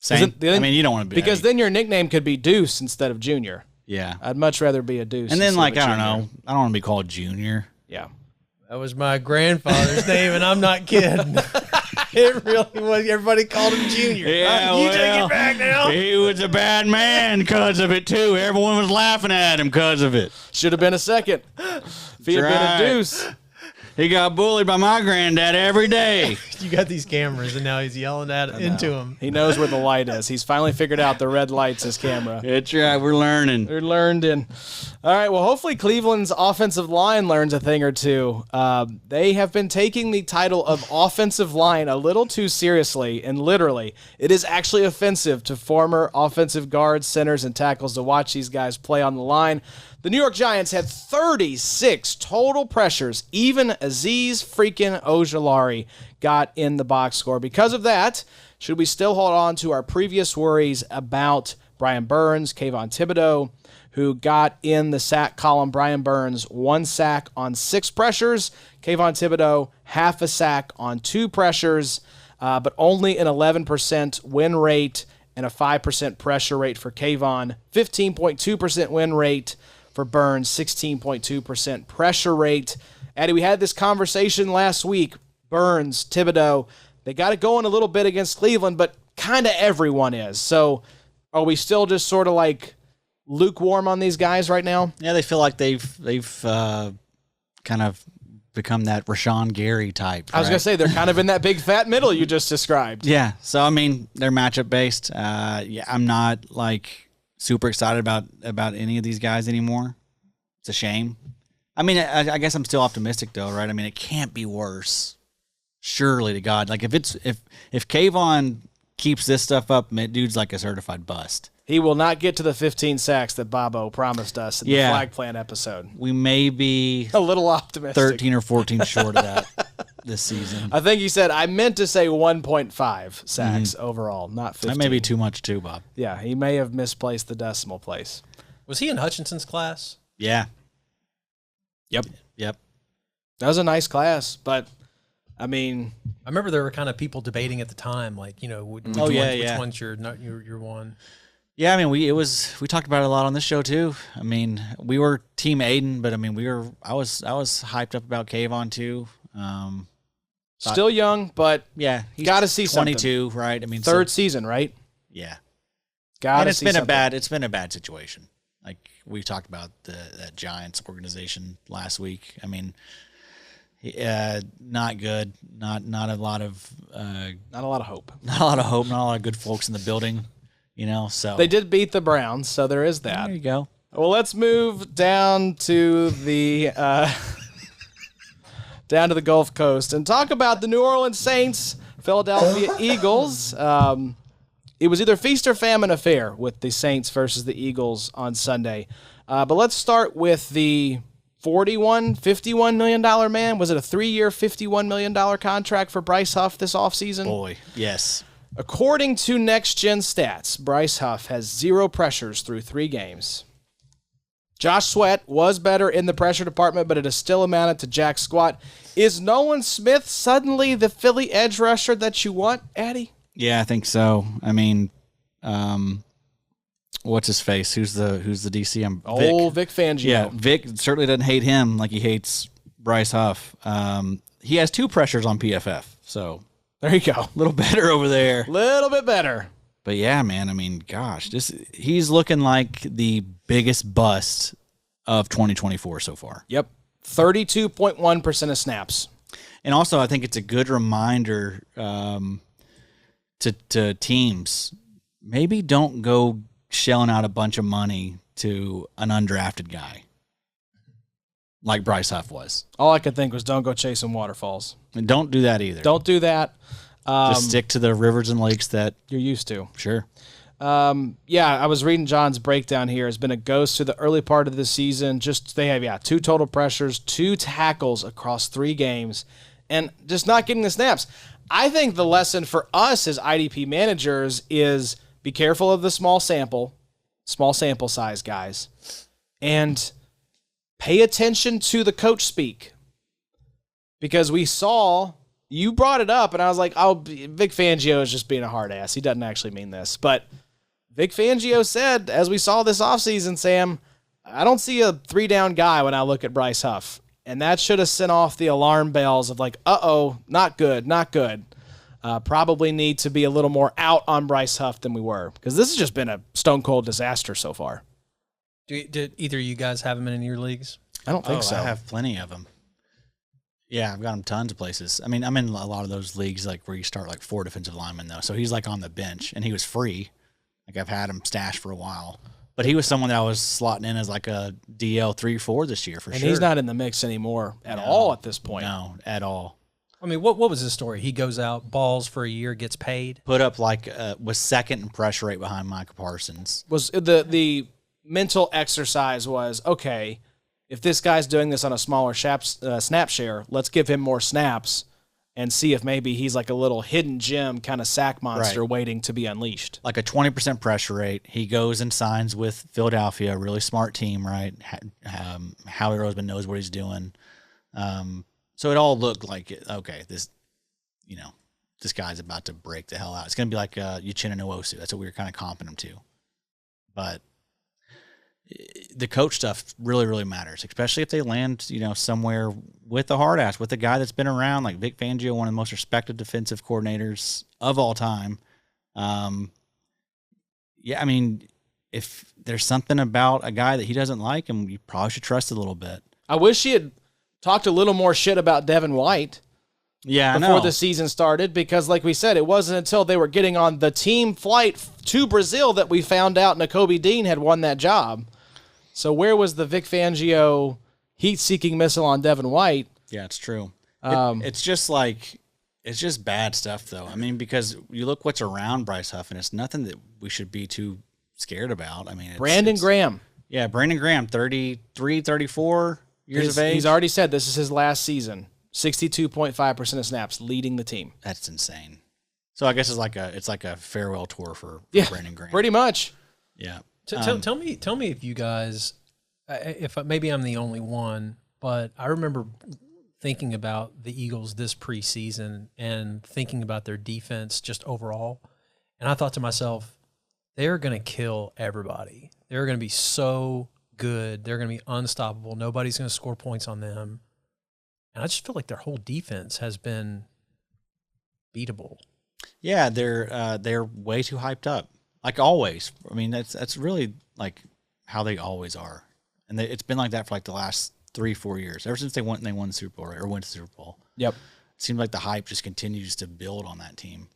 Same. it- I mean, you don't want to be Because then your nickname could be Deuce instead of Junior. yeah. I'd much rather be a Deuce. And then instead like of a I don't junior. know. I don't want to be called Junior. Yeah. That was my grandfather's name, and I'm not kidding. It really was. Everybody called him Junior. You take it back now. He was a bad man because of it too. Everyone was laughing at him because of it. Should have been a second. If he had been right. a Deuce. He got bullied by my granddad every day. You got these cameras, and now he's yelling into him. He knows where the light is. He's finally figured out the red light's his camera. That's right. We're learning. They're learned in. All right. Well, hopefully Cleveland's offensive line learns a thing or two. They have been taking the title of offensive line a little too seriously, and literally, it is actually offensive to former offensive guards, centers, and tackles to watch these guys play on the line. The New York Giants had 36 total pressures. Even Azeez freaking Ojulari got in the box score. Because of that, should we still hold on to our previous worries about Brian Burns, Kayvon Thibodeaux, who got in the sack column? Brian Burns, 1 sack on 6 pressures. Kayvon Thibodeaux, half a sack on 2 pressures, but only an 11% win rate and a 5% pressure rate for Kayvon. 15.2% win rate for Burns, 16.2% pressure rate. Eddie, we had this conversation last week. Burns, Thibodeaux, they got it going a little bit against Cleveland, but kind of everyone is. So are we still just sort of like lukewarm on these guys right now? Yeah, they feel like they've kind of become that Rashan Gary type. I was going to say, they're kind of in that big fat middle you just described. Yeah. So I mean, they're matchup based. I'm not like super excited about any of these guys anymore. It's a shame. I mean, I guess I'm still optimistic though, right? I mean, it can't be worse. Surely to God, like if Kayvon keeps this stuff up, dude's like a certified bust. He will not get to the 15 sacks that Bobo promised us in the flag plan episode. We may be a little optimistic. 13 or 14 short of that this season. I think he said, I meant to say 1.5 sacks overall, not 15. That may be too much too, Bob. Yeah, he may have misplaced the decimal place. Was he in Hutchinson's class? Yeah. Yep. That was a nice class, but I mean, I remember there were kind of people debating at the time, like, you know, which one's your one. Yeah, I mean, we talked about it a lot on this show too. I mean, we were Team Aiden, but I mean, I was hyped up about Kayvon too. Still young, but yeah, he's got to see 22, something. Right? I mean, third season, right? Yeah, got to it's see been something. it's been a bad situation. Like we talked about that Giants organization last week. I mean, not good. Not a lot of not a lot of hope. Not a lot of hope. Not a lot of good folks in the building. You know, so they did beat the Browns, so there is that. There you go. Well, let's move down to the Gulf Coast and talk about the New Orleans Saints, Philadelphia Eagles. It was either feast or famine affair with the Saints versus the Eagles on Sunday. But let's start with the $51 million man. Was it a 3-year, $51 million contract for Bryce Huff this offseason? Boy, yes. According to Next Gen Stats, Bryce Huff has 0 pressures through 3 games. Josh Sweat was better in the pressure department, but it has still amounted to jack squat. Is Nolan Smith suddenly the Philly edge rusher that you want, Addy? Yeah, I think so. I mean, what's his face? Who's the DC? Vic Fangio. Yeah, Vic certainly doesn't hate him like he hates Bryce Huff. He has 2 pressures on PFF, so there you go. A little better over there. Little bit better. But yeah, man, I mean, gosh, he's looking like the biggest bust of 2024 so far. Yep. 32.1% of snaps. And also, I think it's a good reminder to teams, maybe don't go shelling out a bunch of money to an undrafted guy. like Bryce Huff was. All I could think was don't go chasing waterfalls. And don't do that either. Don't do that. Just stick to the rivers and lakes that you're used to. Sure. I was reading John's breakdown here. It's been a ghost to the early part of the season. They have 2 total pressures, 2 tackles across 3 games, and just not getting the snaps. I think the lesson for us as IDP managers is be careful of the small sample size, guys, and pay attention to the coach speak. Because we saw, you brought it up, and I was like, oh, Vic Fangio is just being a hard ass. He doesn't actually mean this. But Vic Fangio said, as we saw this offseason, Sam, I don't see a 3-down guy when I look at Bryce Huff. And that should have sent off the alarm bells of like, uh-oh, not good. Probably need to be a little more out on Bryce Huff than we were. Because this has just been a stone-cold disaster so far. Did either of you guys have him in your leagues? I don't think so. I have plenty of them. Yeah, I've got him tons of places. I mean, I'm in a lot of those leagues like where you start like 4 defensive linemen, though. So he's like on the bench, and he was free. Like I've had him stashed for a while. But he was someone that I was slotting in as like a DL 3-4 this year for sure. And he's not in the mix anymore at all at this point. No, at all. I mean, what was his story? He goes out, balls for a year, gets paid. Put up was second in pressure rate behind Micah Parsons. Was the mental exercise was, okay, if this guy's doing this on a smaller snap share, let's give him more snaps and see if maybe he's like a little hidden gem kind of sack monster waiting to be unleashed. Like a 20% pressure rate. He goes and signs with Philadelphia, a really smart team, right? Howie Roseman knows what he's doing. So it all looked like, okay, this guy's about to break the hell out. It's going to be like Uchenna Nwosu. That's what we were kind of comping him to. But the coach stuff really, really matters, especially if they land, somewhere with a hard ass, with a guy that's been around, like Vic Fangio, one of the most respected defensive coordinators of all time. I mean, if there's something about a guy that he doesn't like, and you probably should trust a little bit. I wish he had talked a little more shit about Devin White. Yeah, before the season started, because like we said, it wasn't until they were getting on the team flight to Brazil that we found out Nakobe Dean had won that job. So where was the Vic Fangio heat-seeking missile on Devin White? Yeah, it's true. It's just bad stuff, though. I mean, because you look what's around Bryce Huff, and it's nothing that we should be too scared about. I mean, Brandon Graham. Yeah, Brandon Graham, 33, 34 years of age. He's already said this is his last season. 62.5% of snaps, leading the team. That's insane. So I guess it's like a farewell tour for Brandon Graham. Pretty much. Yeah. Tell me if you guys, if maybe I'm the only one, but I remember thinking about the Eagles this preseason and thinking about their defense just overall, and I thought to myself, they're going to kill everybody. They're going to be so good. They're going to be unstoppable. Nobody's going to score points on them. And I just feel like their whole defense has been beatable. Yeah, they're way too hyped up, like always. I mean, that's really like how they always are, and it's been like that for like the last 3-4 years, ever since they won the Super Bowl or went to the Super Bowl. Yep, it seems like the hype just continues to build on that team.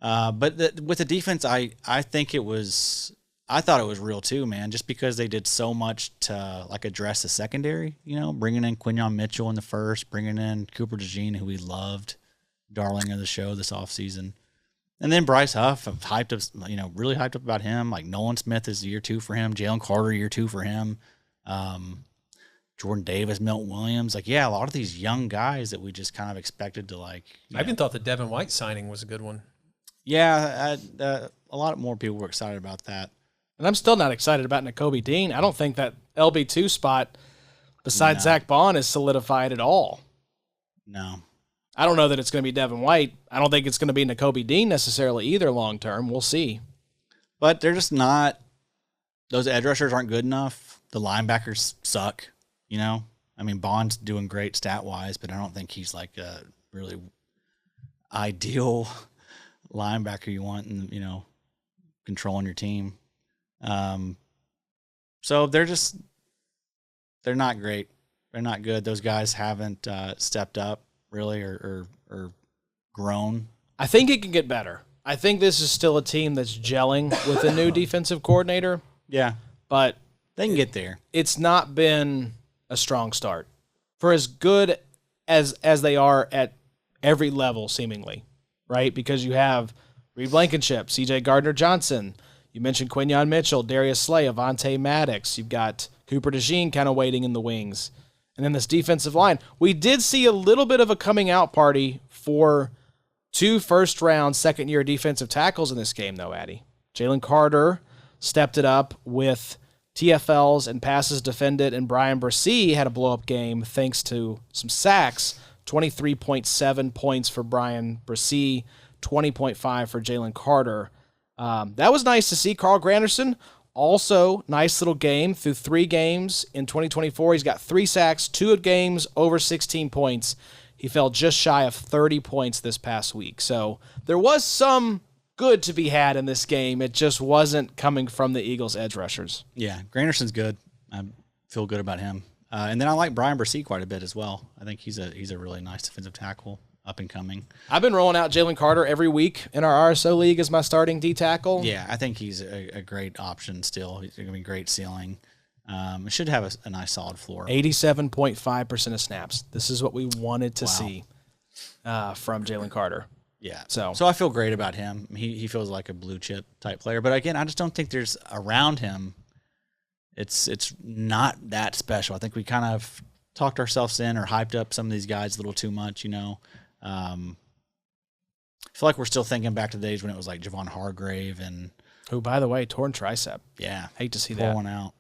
But with the defense, I thought it was real too, man, just because they did so much to like address the secondary, bringing in Quinyon Mitchell in the first, bringing in Cooper DeJean, who we loved, darling of the show this offseason. And then Bryce Huff, really hyped up about him. Like Nolan Smith is year 2 for him. Jalen Carter, year 2 for him. Jordan Davis, Milton Williams. Like, yeah, a lot of these young guys that we just kind of expected to like. I even thought the Devin White signing was a good one. Yeah, a lot more people were excited about that. And I'm still not excited about Nakobe Dean. I don't think that LB2 spot besides Zach Baun is solidified at all. No. I don't know that it's going to be Devin White. I don't think it's going to be Nakobe Dean necessarily either long term. We'll see. But they're just not – those edge rushers aren't good enough. The linebackers suck, I mean, Baun's doing great stat-wise, but I don't think he's like a really ideal linebacker you want and, controlling your team. So they're not great. They're not good. Those guys haven't stepped up really or grown. I think it can get better. I think this is still a team that's gelling with a new defensive coordinator. Yeah. But they can get there. It's not been a strong start. for as good as they are at every level, seemingly, right? Because you have Reed Blankenship, C.J. Gardner-Johnson. You mentioned Quinyon Mitchell, Darius Slay, Avonte Maddox. You've got Cooper DeJean kind of waiting in the wings. And then this defensive line. We did see a little bit of a coming out party for 2 first-round, second-year defensive tackles in this game, though, Addy. Jalen Carter stepped it up with TFLs and passes defended, and Brian Bresee had a blow-up game thanks to some sacks. 23.7 points for Brian Bresee, 20.5 for Jalen Carter. That was nice to see. Carl Granderson, also nice little game through 3 games in 2024. He's got 3 sacks, 2 games, over 16 points. He fell just shy of 30 points this past week. So there was some good to be had in this game. It just wasn't coming from the Eagles' edge rushers. Yeah, Granderson's good. I feel good about him. And then I like Brian Bresee quite a bit as well. I think he's a really nice defensive tackle, up and coming. I've been rolling out Jalen Carter every week in our RSO league as my starting D tackle. Yeah, I think he's a great option still. He's going to be great ceiling. Should have a nice solid floor. 87.5% of snaps. This is what we wanted to see from Jalen Carter. Yeah. So I feel great about him. He feels like a blue chip type player. But again, I just don't think there's around him. It's not that special. I think we kind of talked ourselves in or hyped up some of these guys a little too much, I feel like we're still thinking back to the days when it was like Javon Hargrave and who, by the way, torn tricep. Yeah. Hate to see pull that. one out.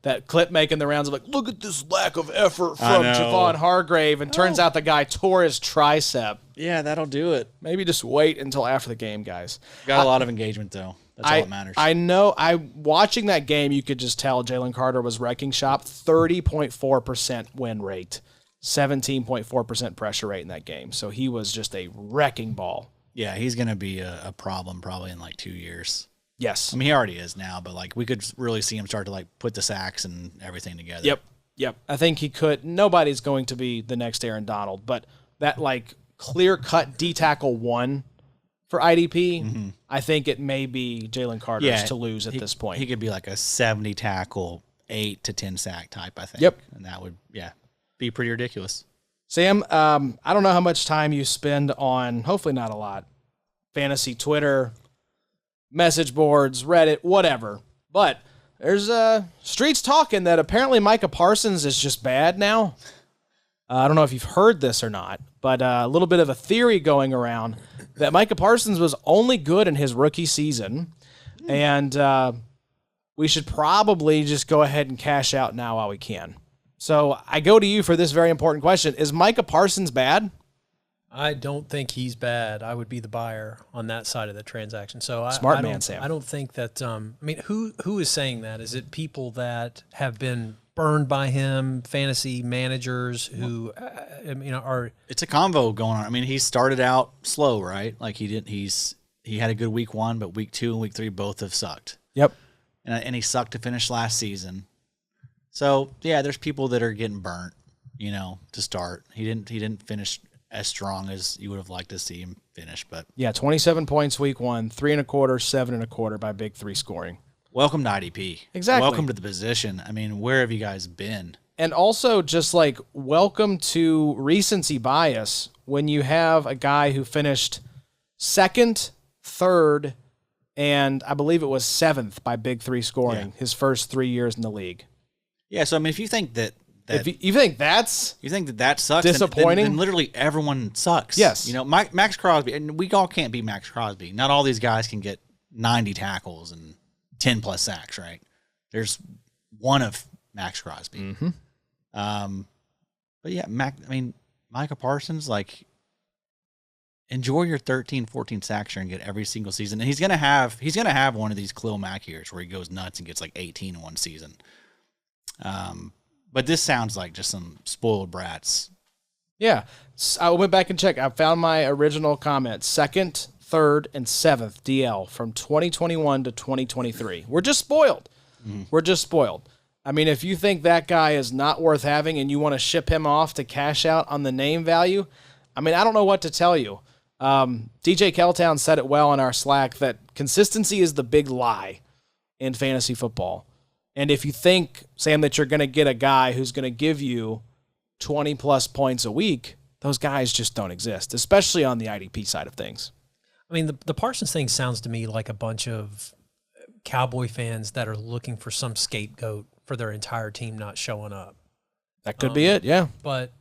That clip making the rounds of like, look at this lack of effort from Javon Hargrave, and turns out the guy tore his tricep. Yeah, that'll do it. Maybe just wait until after the game, guys. Got a lot of engagement though. That's all that matters. I know. Watching that game, you could just tell Jalen Carter was wrecking shop. 30.4% win rate, 17.4% pressure rate in that game. So he was just a wrecking ball. Yeah, he's going to be a problem probably in like 2 years. Yes. I mean, he already is now, but like we could really see him start to like put the sacks and everything together. Yep. I think he could. Nobody's going to be the next Aaron Donald, but that like clear-cut D tackle 1 for IDP, I think it may be Jalen Carter's to lose at this point. He could be like a 70 tackle, 8 to 10 sack type, I think. Yep. And that would, be pretty ridiculous. Sam, I don't know how much time you spend on, hopefully not a lot, fantasy Twitter, message boards, Reddit, whatever. But there's streets talking that apparently Micah Parsons is just bad now. I don't know if you've heard this or not, but a little bit of a theory going around that Micah Parsons was only good in his rookie season, and we should probably just go ahead and cash out now while we can. So I go to you for this very important question. Is Micah Parsons bad? I don't think he's bad. I would be the buyer on that side of the transaction. So Smart man, Sam. I don't think that. I mean, who is saying that? Is it people that have been burned by him, fantasy managers who, are? It's a convo going on. I mean, he started out slow, right? Like he had a good week 1, but week 2 and week 3 both have sucked. Yep. And he sucked to finish last season. So yeah, there's people that are getting burnt, to start. He didn't finish as strong as you would have liked to see him finish, but 27 points week 1, 3.25, 7.25 by Big 3 scoring. Welcome to IDP. Exactly. Welcome to the position. I mean, where have you guys been? And also just like welcome to recency bias when you have a guy who finished 2nd, 3rd, and I believe it was 7th by Big 3 scoring his first 3 years in the league. Yeah, so I mean, if you think that if you think that sucks, disappointing, then literally everyone sucks. Yes, Max Crosby, and we all can't be Max Crosby. Not all these guys can get 90 tackles and 10 plus sacks, right? There's one of Max Crosby. But yeah, Micah Parsons, like, enjoy your 13, 14 sacks and get every single season. And he's gonna have one of these Khalil Mack years where he goes nuts and gets like 18 in one season. But this sounds like just some spoiled brats. Yeah. I went back and checked. I found my original comment. 2nd, 3rd, and 7th DL from 2021 to 2023. We're just spoiled. We're just spoiled. I mean, if you think that guy is not worth having and you want to ship him off to cash out on the name value, I mean, I don't know what to tell you. DJ Keltown said it well in our Slack that consistency is the big lie in fantasy football. And if you think, Sam, that you're going to get a guy who's going to give you 20-plus points a week, those guys just don't exist, especially on the IDP side of things. I mean, the Parsons thing sounds to me like a bunch of Cowboy fans that are looking for some scapegoat for their entire team not showing up. That could be it, yeah. But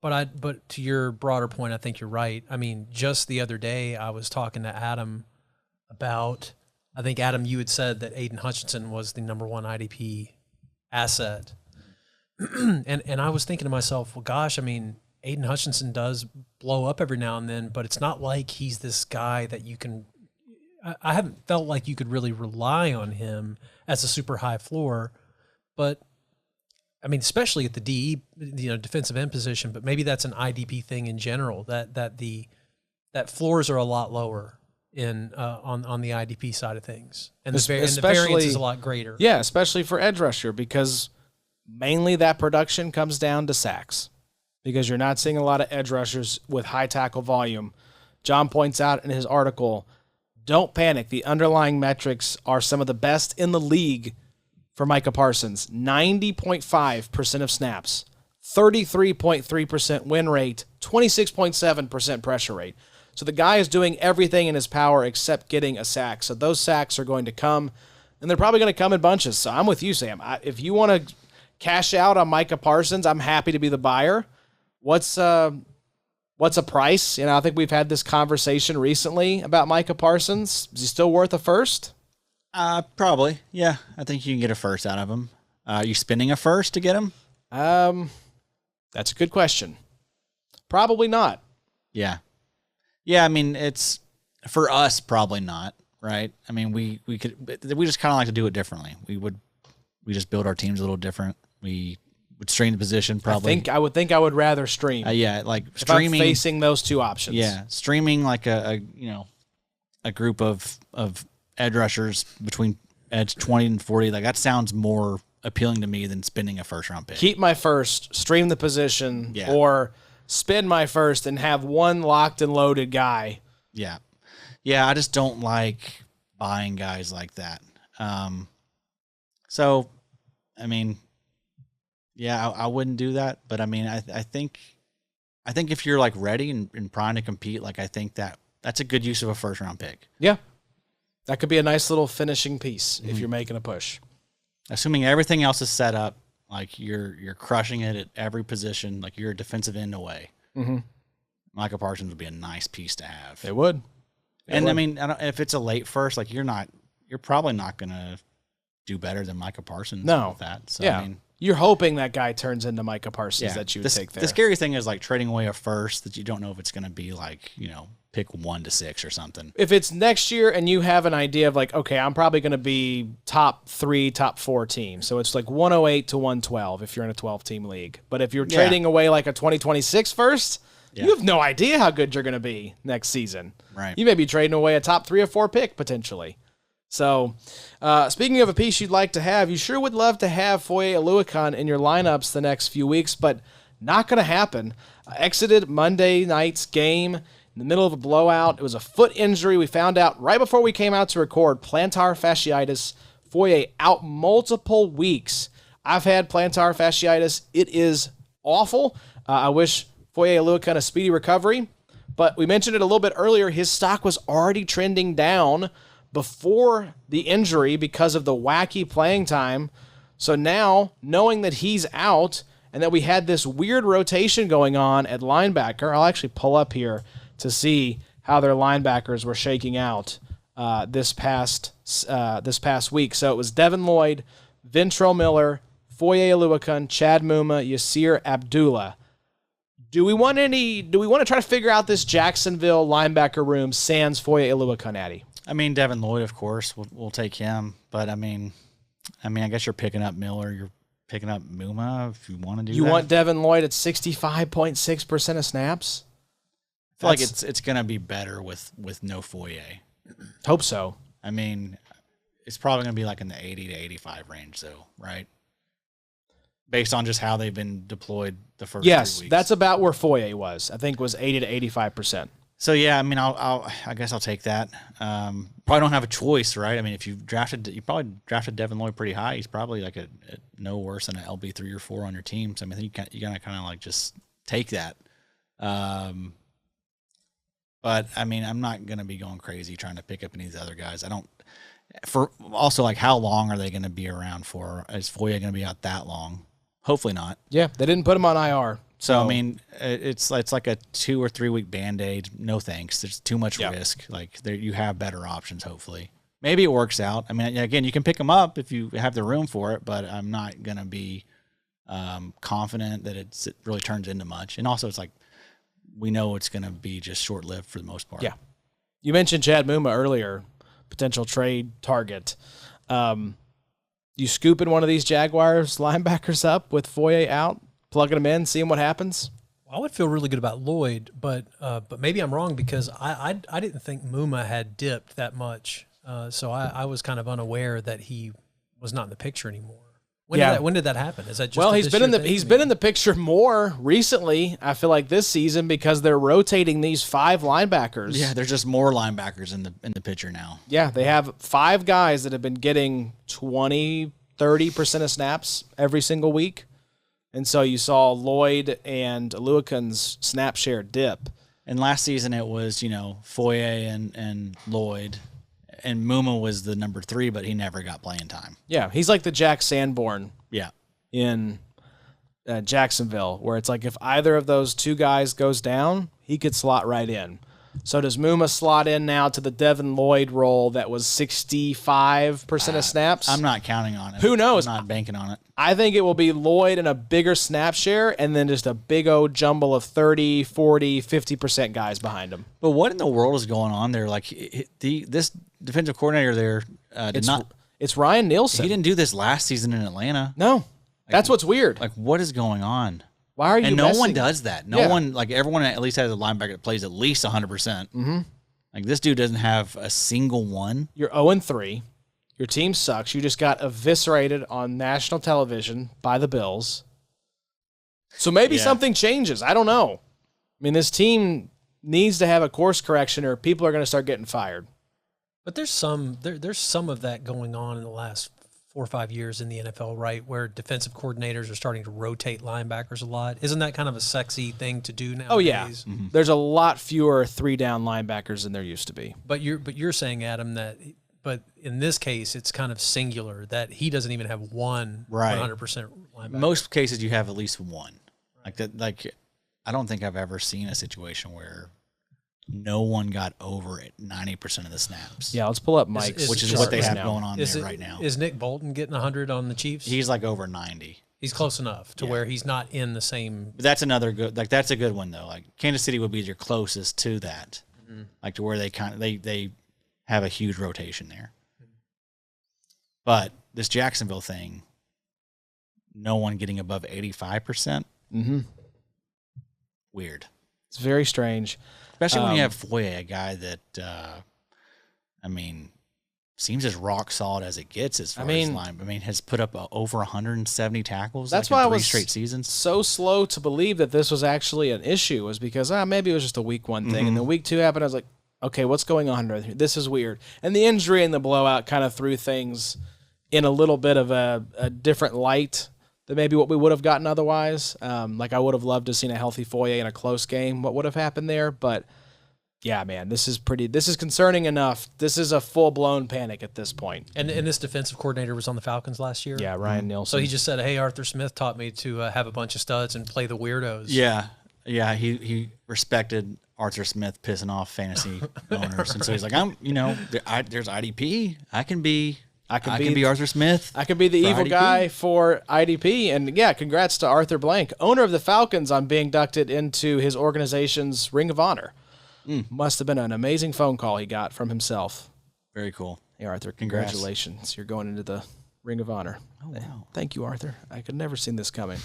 to your broader point, I think you're right. I mean, just the other day I was talking to Adam about, I think, Adam, you had said that Aiden Hutchinson was the number one IDP asset. and I was thinking to myself, well, gosh, I mean, Aiden Hutchinson does blow up every now and then, but it's not like he's this guy that you can – I haven't felt like you could really rely on him as a super high floor. But, I mean, especially at the DE, defensive end position, but maybe that's an IDP thing in general, that floors are a lot lower on the IDP side of things. And the variance is a lot greater. Yeah, especially for edge rusher, because mainly that production comes down to sacks. Because you're not seeing a lot of edge rushers with high tackle volume. John points out in his article, don't panic. The underlying metrics are some of the best in the league for Micah Parsons. 90.5% of snaps, 33.3% win rate, 26.7% pressure rate. So the guy is doing everything in his power except getting a sack. So those sacks are going to come, and they're probably going to come in bunches. So I'm with you, Sam. If you want to cash out on Micah Parsons, I'm happy to be the buyer. What's a price? I think we've had this conversation recently about Micah Parsons. Is he still worth a first? Probably. Yeah, I think you can get a first out of him. Are you spending a first to get him? That's a good question. Probably not. Yeah. Yeah, I mean, it's for us probably not, right? I mean, we just kind of like to do it differently. We just build our teams a little different. We would stream the position probably. I would rather stream. Yeah, like if streaming. I'm facing those two options. Yeah, streaming like a group of edge rushers between edge 20 and 40. Like that sounds more appealing to me than spending a first round pick. Keep my first, stream the position, or spend my first and have one locked and loaded guy. Yeah, yeah. I just don't like buying guys like that. So, I mean. Yeah, I wouldn't do that, but I mean, I think if you're like ready and primed to compete, like I think that's a good use of a first round pick. Yeah, that could be a nice little finishing piece if you're making a push. Assuming everything else is set up, like you're crushing it at every position, like you're a defensive end away. Mm-hmm. Micah Parsons would be a nice piece to have. It would, I mean, if it's a late first, like you're probably not gonna do better than Micah Parsons. With that. So yeah. I mean, you're hoping that guy turns into Micah Parsons that you would take there. The scary thing is like trading away a first that you don't know if it's going to be like, pick 1 to 6 or something. If it's next year and you have an idea of like, okay, I'm probably going to be top 3, top 4 team. So it's like 108 to 112 if you're in a 12-team league. But if you're trading away like a 2026 first, you have no idea how good you're going to be next season. Right. You may be trading away a top 3 or 4 pick potentially. So, speaking of a piece you'd like to have, you sure would love to have Foye Oluokun in your lineups the next few weeks, but not going to happen. Exited Monday night's game in the middle of a blowout. It was a foot injury. We found out right before we came out to record, plantar fasciitis. Foye out multiple weeks. I've had plantar fasciitis. It is awful. I wish Foye Oluokun a speedy recovery, but we mentioned it a little bit earlier. His stock was already trending down before the injury because of the wacky playing time. So now, knowing that he's out and that we had this weird rotation going on at linebacker, I'll actually pull up here to see how their linebackers were shaking out this past week. So it was Devin Lloyd, Ventrell Miller, Foye Oluokun, Chad Muma, Yasir Abdullah. Do we want to try to figure out this Jacksonville linebacker room sans Foye Oluokun, Addy? I mean, Devin Lloyd, of course, we'll take him. But I mean, I guess you're picking up Miller. You're picking up Muma if you want to do that. You want Devin Lloyd at 65.6% of snaps? I feel like it's going to be better with no Foye. Hope so. I mean, it's probably going to be like in the 80 to 85 range, though, right? Based on just how they've been deployed the first 3 weeks. Yes, that's about where Foye was. I think was 80 to 85%. So yeah, I mean, I guess I'll take that. Probably don't have a choice, right? I mean, if you probably drafted Devin Lloyd pretty high. He's probably like a no worse than an LB 3 or 4 on your team. So I mean, you gotta kind of like just take that. But I mean, I'm not gonna be going crazy trying to pick up any of these other guys. I don't. For also, like, how long are they going to be around for? Is Foye going to be out that long? Hopefully not. Yeah, they didn't put him on IR. So I mean, it's like a 2 or 3 week Band-Aid. No thanks. There's too much risk. Like, you have better options. Hopefully, maybe it works out. I mean, again, you can pick them up if you have the room for it, but I'm not going to be confident that it really turns into much. And also, it's like we know it's going to be just short lived for the most part. Yeah, you mentioned Chad Muma earlier. Potential trade target. You scooping one of these Jaguars linebackers up with Foye out, plugging them in, seeing what happens? I would feel really good about Lloyd, but maybe I'm wrong because I didn't think Muma had dipped that much. So I was kind of unaware that he was not in the picture anymore. When did that happen? Is that just he's been in the picture more recently. I feel like this season because they're rotating these 5 linebackers. Yeah, there's just more linebackers in the picture now. Yeah, they have 5 guys that have been getting 20-30% of snaps every single week, and so you saw Lloyd and Oluokun's snap share dip. And last season it was Foye and Lloyd. And Muma was the number 3, but he never got playing time. Yeah, he's like the Jack Sanborn Yeah. in Jacksonville, where it's like if either of those 2 guys goes down, he could slot right in. So does Muma slot in now to the Devin Lloyd role that was 65% of snaps? I'm not counting on it. Who knows? I'm not banking on it. I think it will be Lloyd and a bigger snap share and then just a big old jumble of 30, 40, 50% guys behind him. But what in the world is going on there? Like this defensive coordinator there It's Ryan Nielsen. He didn't do this last season in Atlanta. No. That's what's weird. Like, what is going on? Why are you And no messing? one does that. No one, like, everyone at least has a linebacker that plays at least 100%. Mm-hmm. Like, this dude doesn't have a single one. You're 0-3. Your team sucks. You just got eviscerated on national television by the Bills. So maybe something changes. I don't know. I mean, this team needs to have a course correction or people are going to start getting fired. But there's some of that going on in the last 4 or 5 years in the NFL, right, where defensive coordinators are starting to rotate linebackers a lot. Isn't that kind of a sexy thing to do nowadays? Oh yeah, There's a lot fewer 3-down linebackers than there used to be. But you're saying, Adam, that but in this case it's kind of singular that he doesn't even have one 100% linebacker. Most cases you have at least one. Like that. Like, I don't think I've ever seen a situation where no one got over it 90% of the snaps. Yeah, let's pull up Mike's. Which is what they have going on there right now. Is Nick Bolton getting 100 on the Chiefs? He's like over 90. He's close enough to where he's not in the same. But that's another good. Like, that's a good one though. Like, Kansas City would be your closest to that. Mm-hmm. Like, to where they have a huge rotation there. But this Jacksonville thing, no one getting above 85%. Mm-hmm. Weird. It's very strange. Especially when you have Foye, a guy that, seems as rock solid as it gets as far as line. I mean, has put up over 170 tackles. That's like why in I was 3 straight seasons. So slow to believe that this was actually an issue was because maybe it was just a week 1 thing. And then week 2 happened. I was like, okay, what's going on here? This is weird. And the injury and the blowout kind of threw things in a little bit of a different light than maybe what we would have gotten otherwise. Like I would have loved to have seen a healthy Foye in a close game. What would have happened there? But yeah, man, this is concerning enough. This is a full-blown panic at this point. And this defensive coordinator was on the Falcons last year? Yeah, Ryan Nielsen. So he just said, hey, Arthur Smith taught me to have a bunch of studs and play the weirdos. Yeah. Yeah, he respected Arthur Smith pissing off fantasy owners. And so he's like, there's IDP. I can be Arthur Smith. I can be the evil IDP. guy for IDP. And yeah, congrats to Arthur Blank, owner of the Falcons, on being inducted into his organization's Ring of Honor. Must have been an amazing phone call he got from himself. Very cool. Hey, Arthur, congratulations. You're going into the Ring of Honor. Oh, wow. Thank you, Arthur. I could never seen this coming.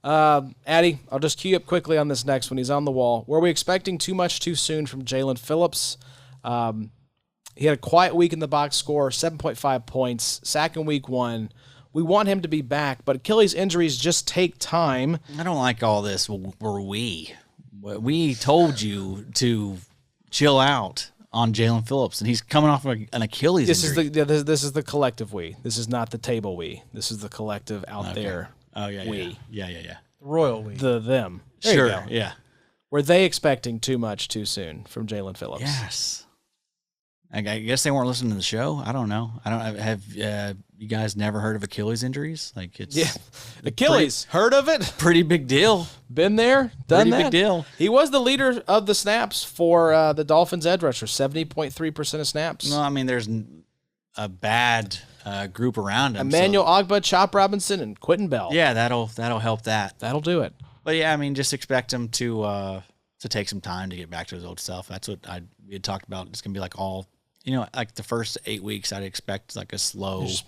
Addy, I'll just cue up quickly on this next one. He's on the wall. Were we expecting too much too soon from Jaelan Phillips? He had a quiet week in the box score, 7.5 points, sack in week 1. We want him to be back, but Achilles injuries just take time. I don't like all this. We told you to chill out on Jaelan Phillips, and he's coming off an Achilles injury. This is the collective we. This is not the table we. This is the collective out there. Oh, yeah, we. Yeah. The royal we. The them. There Sure, you go. yeah. Were they expecting too much too soon from Jaelan Phillips? Yes. I guess they weren't listening to the show. I don't know. Have you guys never heard of Achilles injuries? Like it's Achilles. Heard of it? pretty big deal. Been there, done Pretty that. big deal. He was the leader of the snaps for the Dolphins edge rusher, 70.3% of snaps. No, I mean there's a bad group around him. Emmanuel Ogbah, Chop Robinson, and Quentin Bell. Yeah, that'll help that. That'll do it. But yeah, I mean, just expect him to take some time to get back to his old self. That's what we had talked about. It's gonna be like like the first 8 weeks. I'd expect like a slow. Just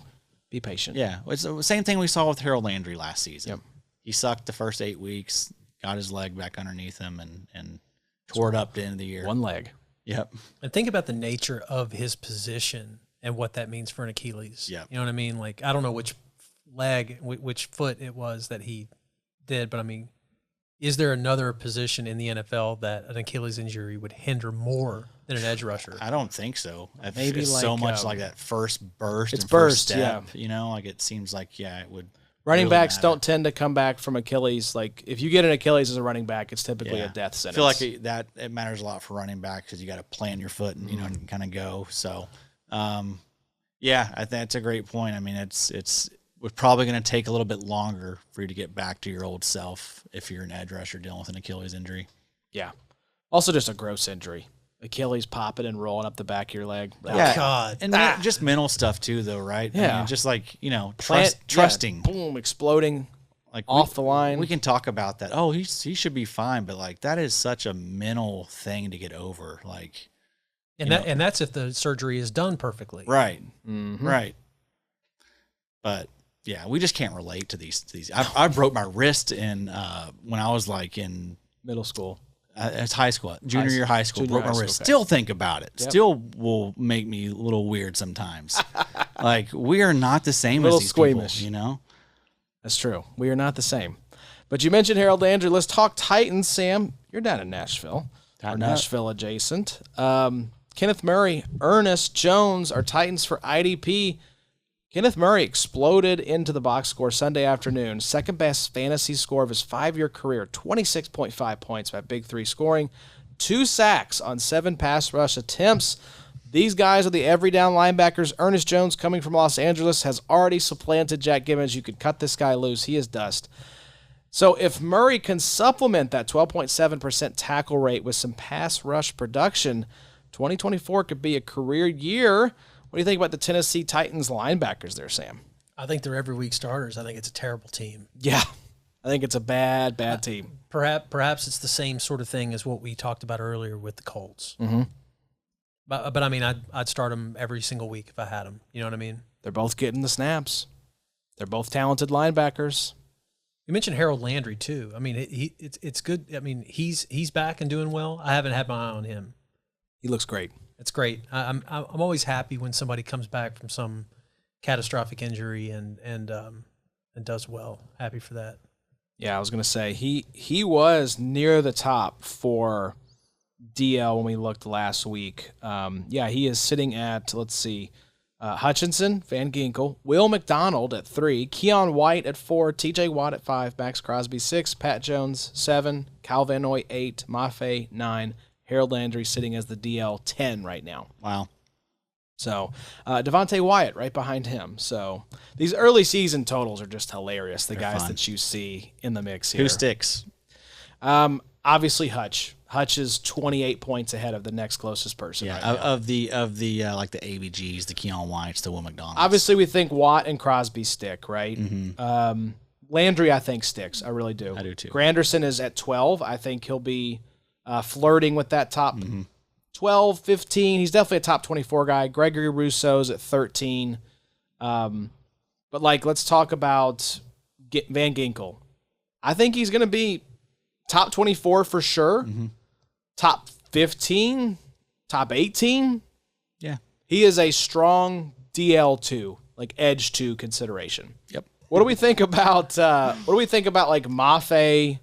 be patient. Yeah, it's the same thing we saw with Harold Landry last season. Yep. He sucked the first 8 weeks, got his leg back underneath him, and tore it up at the end of the year. One leg. Yep. And think about the nature of his position and what that means for an Achilles. Yeah. You know what I mean? Like, I don't know which foot it was that he did, but I mean, is there another position in the NFL that an Achilles injury would hinder more than an edge rusher? I don't think so. Maybe it's like, so much like that first burst. It's and first burst, step, yeah. Like it seems like it would. Running really backs matter. don't tend to come back from Achilles. Like if you get an Achilles as a running back, it's typically a death I sentence. feel like it matters a lot for running back because you got to plant your foot and and kind of go. So, yeah, I think that's a great point. I mean, it's probably going to take a little bit longer for you to get back to your old self if you're an edge rusher dealing with an Achilles injury. Yeah. Also just a gross injury. Achilles popping and rolling up the back of your leg. Yeah, God. and just mental stuff too, though, right? Yeah. I mean, just like Plant, trusting. Boom, exploding. Like off the line. We can talk about that. Oh, he should be fine, but like that is such a mental thing to get over. Like, And that's if the surgery is done perfectly. right, Mm-hmm. right. But yeah, we just can't relate to these. I broke my wrist when I was like in Middle school. It's high school, junior year high school. Junior Broke my high wrist. school, okay. Still think about it. Yep. Still will make me a little weird sometimes. Like we are not the same Little as these squeamish. people. That's true. We are not the same. But you mentioned Harold Landry. Let's talk Titans, Sam. You're down in Nashville. Or Nashville adjacent. Kenneth Murray, Ernest, Jones are Titans for IDP. Kenneth Murray exploded into the box score Sunday afternoon. Second best fantasy score of his 5-year career, 26.5 points by Big Three scoring. 2 sacks on 7 pass rush attempts. These guys are the every down linebackers. Ernest Jones, coming from Los Angeles, has already supplanted Jack Gibbons. You could cut this guy loose. He is dust. So if Murray can supplement that 12.7% tackle rate with some pass rush production, 2024 could be a career year. What do you think about the Tennessee Titans linebackers there, Sam? I think they're every week starters. I think it's a terrible team. Yeah, I think it's a bad team. Perhaps it's the same sort of thing as what we talked about earlier with the Colts. Mm-hmm. But I mean, I'd start them every single week if I had them. You know what I mean? They're both getting the snaps. They're both talented linebackers. You mentioned Harold Landry too. I mean, it's good. I mean, he's back and doing well. I haven't had my eye on him. He looks great. It's great. I'm always happy when somebody comes back from some catastrophic injury and does well. Happy for that. Yeah, I was gonna say he was near the top for DL when we looked last week. Yeah, he is sitting at Hutchinson, Van Ginkel, Will McDonald at 3, Keon White at 4, T.J. Watt at 5, Max Crosby 6, Pat Jones 7, Cal Van Noy 8, Mafe 9. Harold Landry sitting as the DL 10 right now. Wow. So Devontae Wyatt right behind him. So these early season totals are just hilarious. They're guys fun that you see in the mix here. Who sticks? Obviously Hutch. Hutch is 28 points ahead of the next closest person. Yeah, right now. of the like the ABGs, the Keon Whites, the Will McDonald's. Obviously, we think Watt and Crosby stick, right? Mm-hmm. Landry, I think, sticks. I really do. I do too. Granderson is at 12. I think he'll be flirting with that top 12, 15. He's definitely a top 24 guy. Gregory Rousseau's at 13. But let's talk about Van Ginkel. I think he's going to be top 24 for sure. Mm-hmm. Top 15, top 18. Yeah. He is a strong DL2, like edge 2 consideration. Yep. What do we think about like Mafe,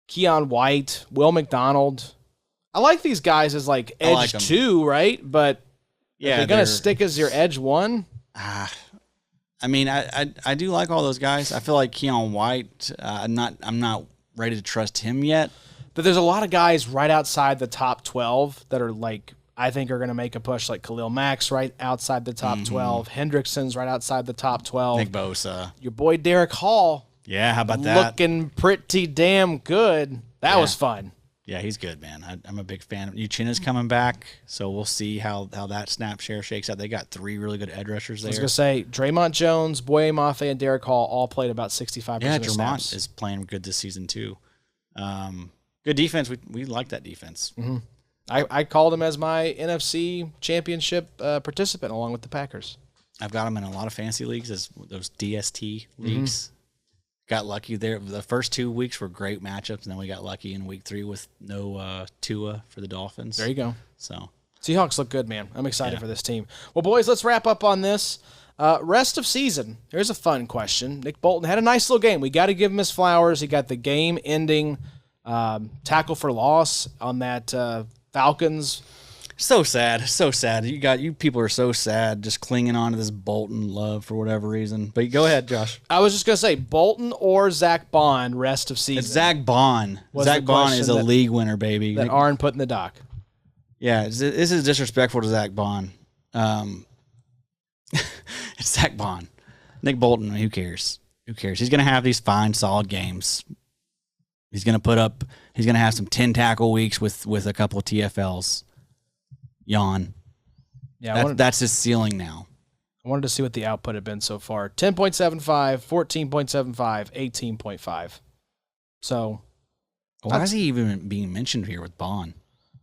Keon White, Will McDonald? I like these guys as like edge 2, right? But they're going to stick as your edge 1. I mean, I do like all those guys. I feel like Keion White, I'm not ready to trust him yet. But there's a lot of guys right outside the top 12 that are like, I think are going to make a push, like Khalil Mack's right outside the top 12. Hendrickson's right outside the top 12. Nick Bosa. Your boy Derek Hall. Yeah, how about that? Looking pretty damn good. That was fun. Yeah, he's good, man. I'm a big fan. Uchenna's coming back, so we'll see how that snap share shakes out. They got 3 really good edge rushers there. I was going to say, Draymond Jones, Boye Mafe, and Derek Hall all played about 65% of snaps. Draymond is playing good this season, too. Good defense. We like that defense. Mm-hmm. I called him as my NFC championship participant along with the Packers. I've got him in a lot of fantasy leagues, as those DST leagues. Got lucky there. The first 2 weeks were great matchups, and then we got lucky in week 3 with no Tua for the Dolphins. There you go. So Seahawks look good, man. I'm excited for this team. Well, boys, let's wrap up on this. Rest of season. Here's a fun question. Nick Bolton had a nice little game. We got to give him his flowers. He got the game-ending tackle for loss on that Falcons. So sad. You people are so sad, just clinging on to this Bolton love for whatever reason. But go ahead, Josh. I was just going to say Bolton or Zach Baun rest of season. It's Zach Baun. Zach Baun is a league winner, baby. That Arn put in the dock. Yeah, this is disrespectful to Zach Baun. It's Zach Baun. Nick Bolton, who cares? He's going to have these fine, solid games. He's going to have some 10-tackle weeks with a couple of TFLs. Yawn. Yeah, that's his ceiling now. I wanted to see what the output had been so far. 10.75, 14.75, 18.5. So why is he even being mentioned here with Baun?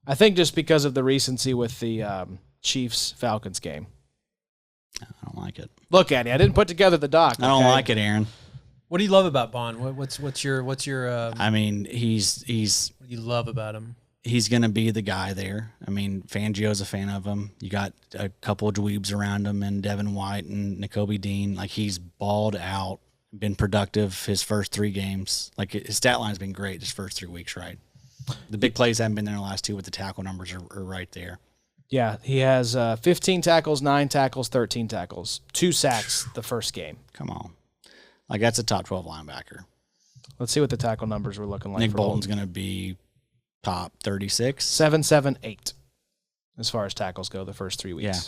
I think just because of the recency with the Chiefs-Falcons game. I don't like it. Look at it. I didn't put together the doc. I don't like it, Aaron. What do you love about Baun? What's your I mean, he's what do you love about him? He's going to be the guy there. I mean, Fangio's a fan of him. You got a couple of dweebs around him, and Devin White and Nakobe Dean. Like, he's balled out, been productive his first 3 games. Like, his stat line's been great his first 3 weeks, right? The big plays haven't been there in the last 2, but the tackle numbers are right there. Yeah, he has 15 tackles, 9 tackles, 13 tackles, 2 sacks the first game. Come on. Like, that's a top 12 linebacker. Let's see what the tackle numbers were looking like. Nick Bolton's going to be top 36. 7, 7, 8 as far as tackles go the first 3 weeks. Yeah.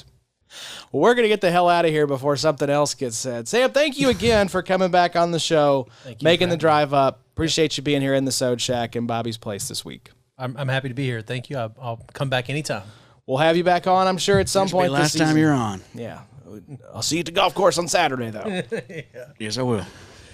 Well, we're going to get the hell out of here before something else gets said. Sam, thank you again for coming back on the show, making the drive up. Appreciate you being here in the Sode Shack in Bobby's Place this week. I'm happy to be here. Thank you. I'll come back anytime. We'll have you back on, I'm sure, at some point last this season. time you're on. Yeah. I'll see you at the golf course on Saturday, though. Yes, I will.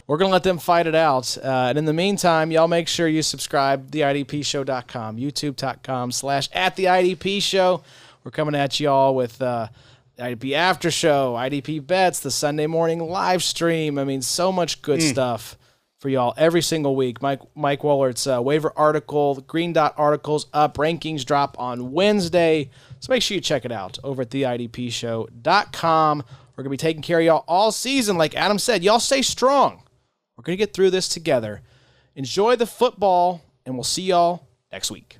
We're going to let them fight it out. And in the meantime, y'all make sure you subscribe to theidpshow.com, youtube.com/@theidpshow. We're coming at y'all with IDP After Show, IDP Bets, the Sunday morning live stream. I mean, so much good stuff for y'all every single week. Mike Wollert's waiver article, the Green Dot article's up, rankings drop on Wednesday. So make sure you check it out over at theidpshow.com. We're going to be taking care of y'all all season. Like Adam said, y'all stay strong. We're going to get through this together. Enjoy the football, and we'll see y'all next week.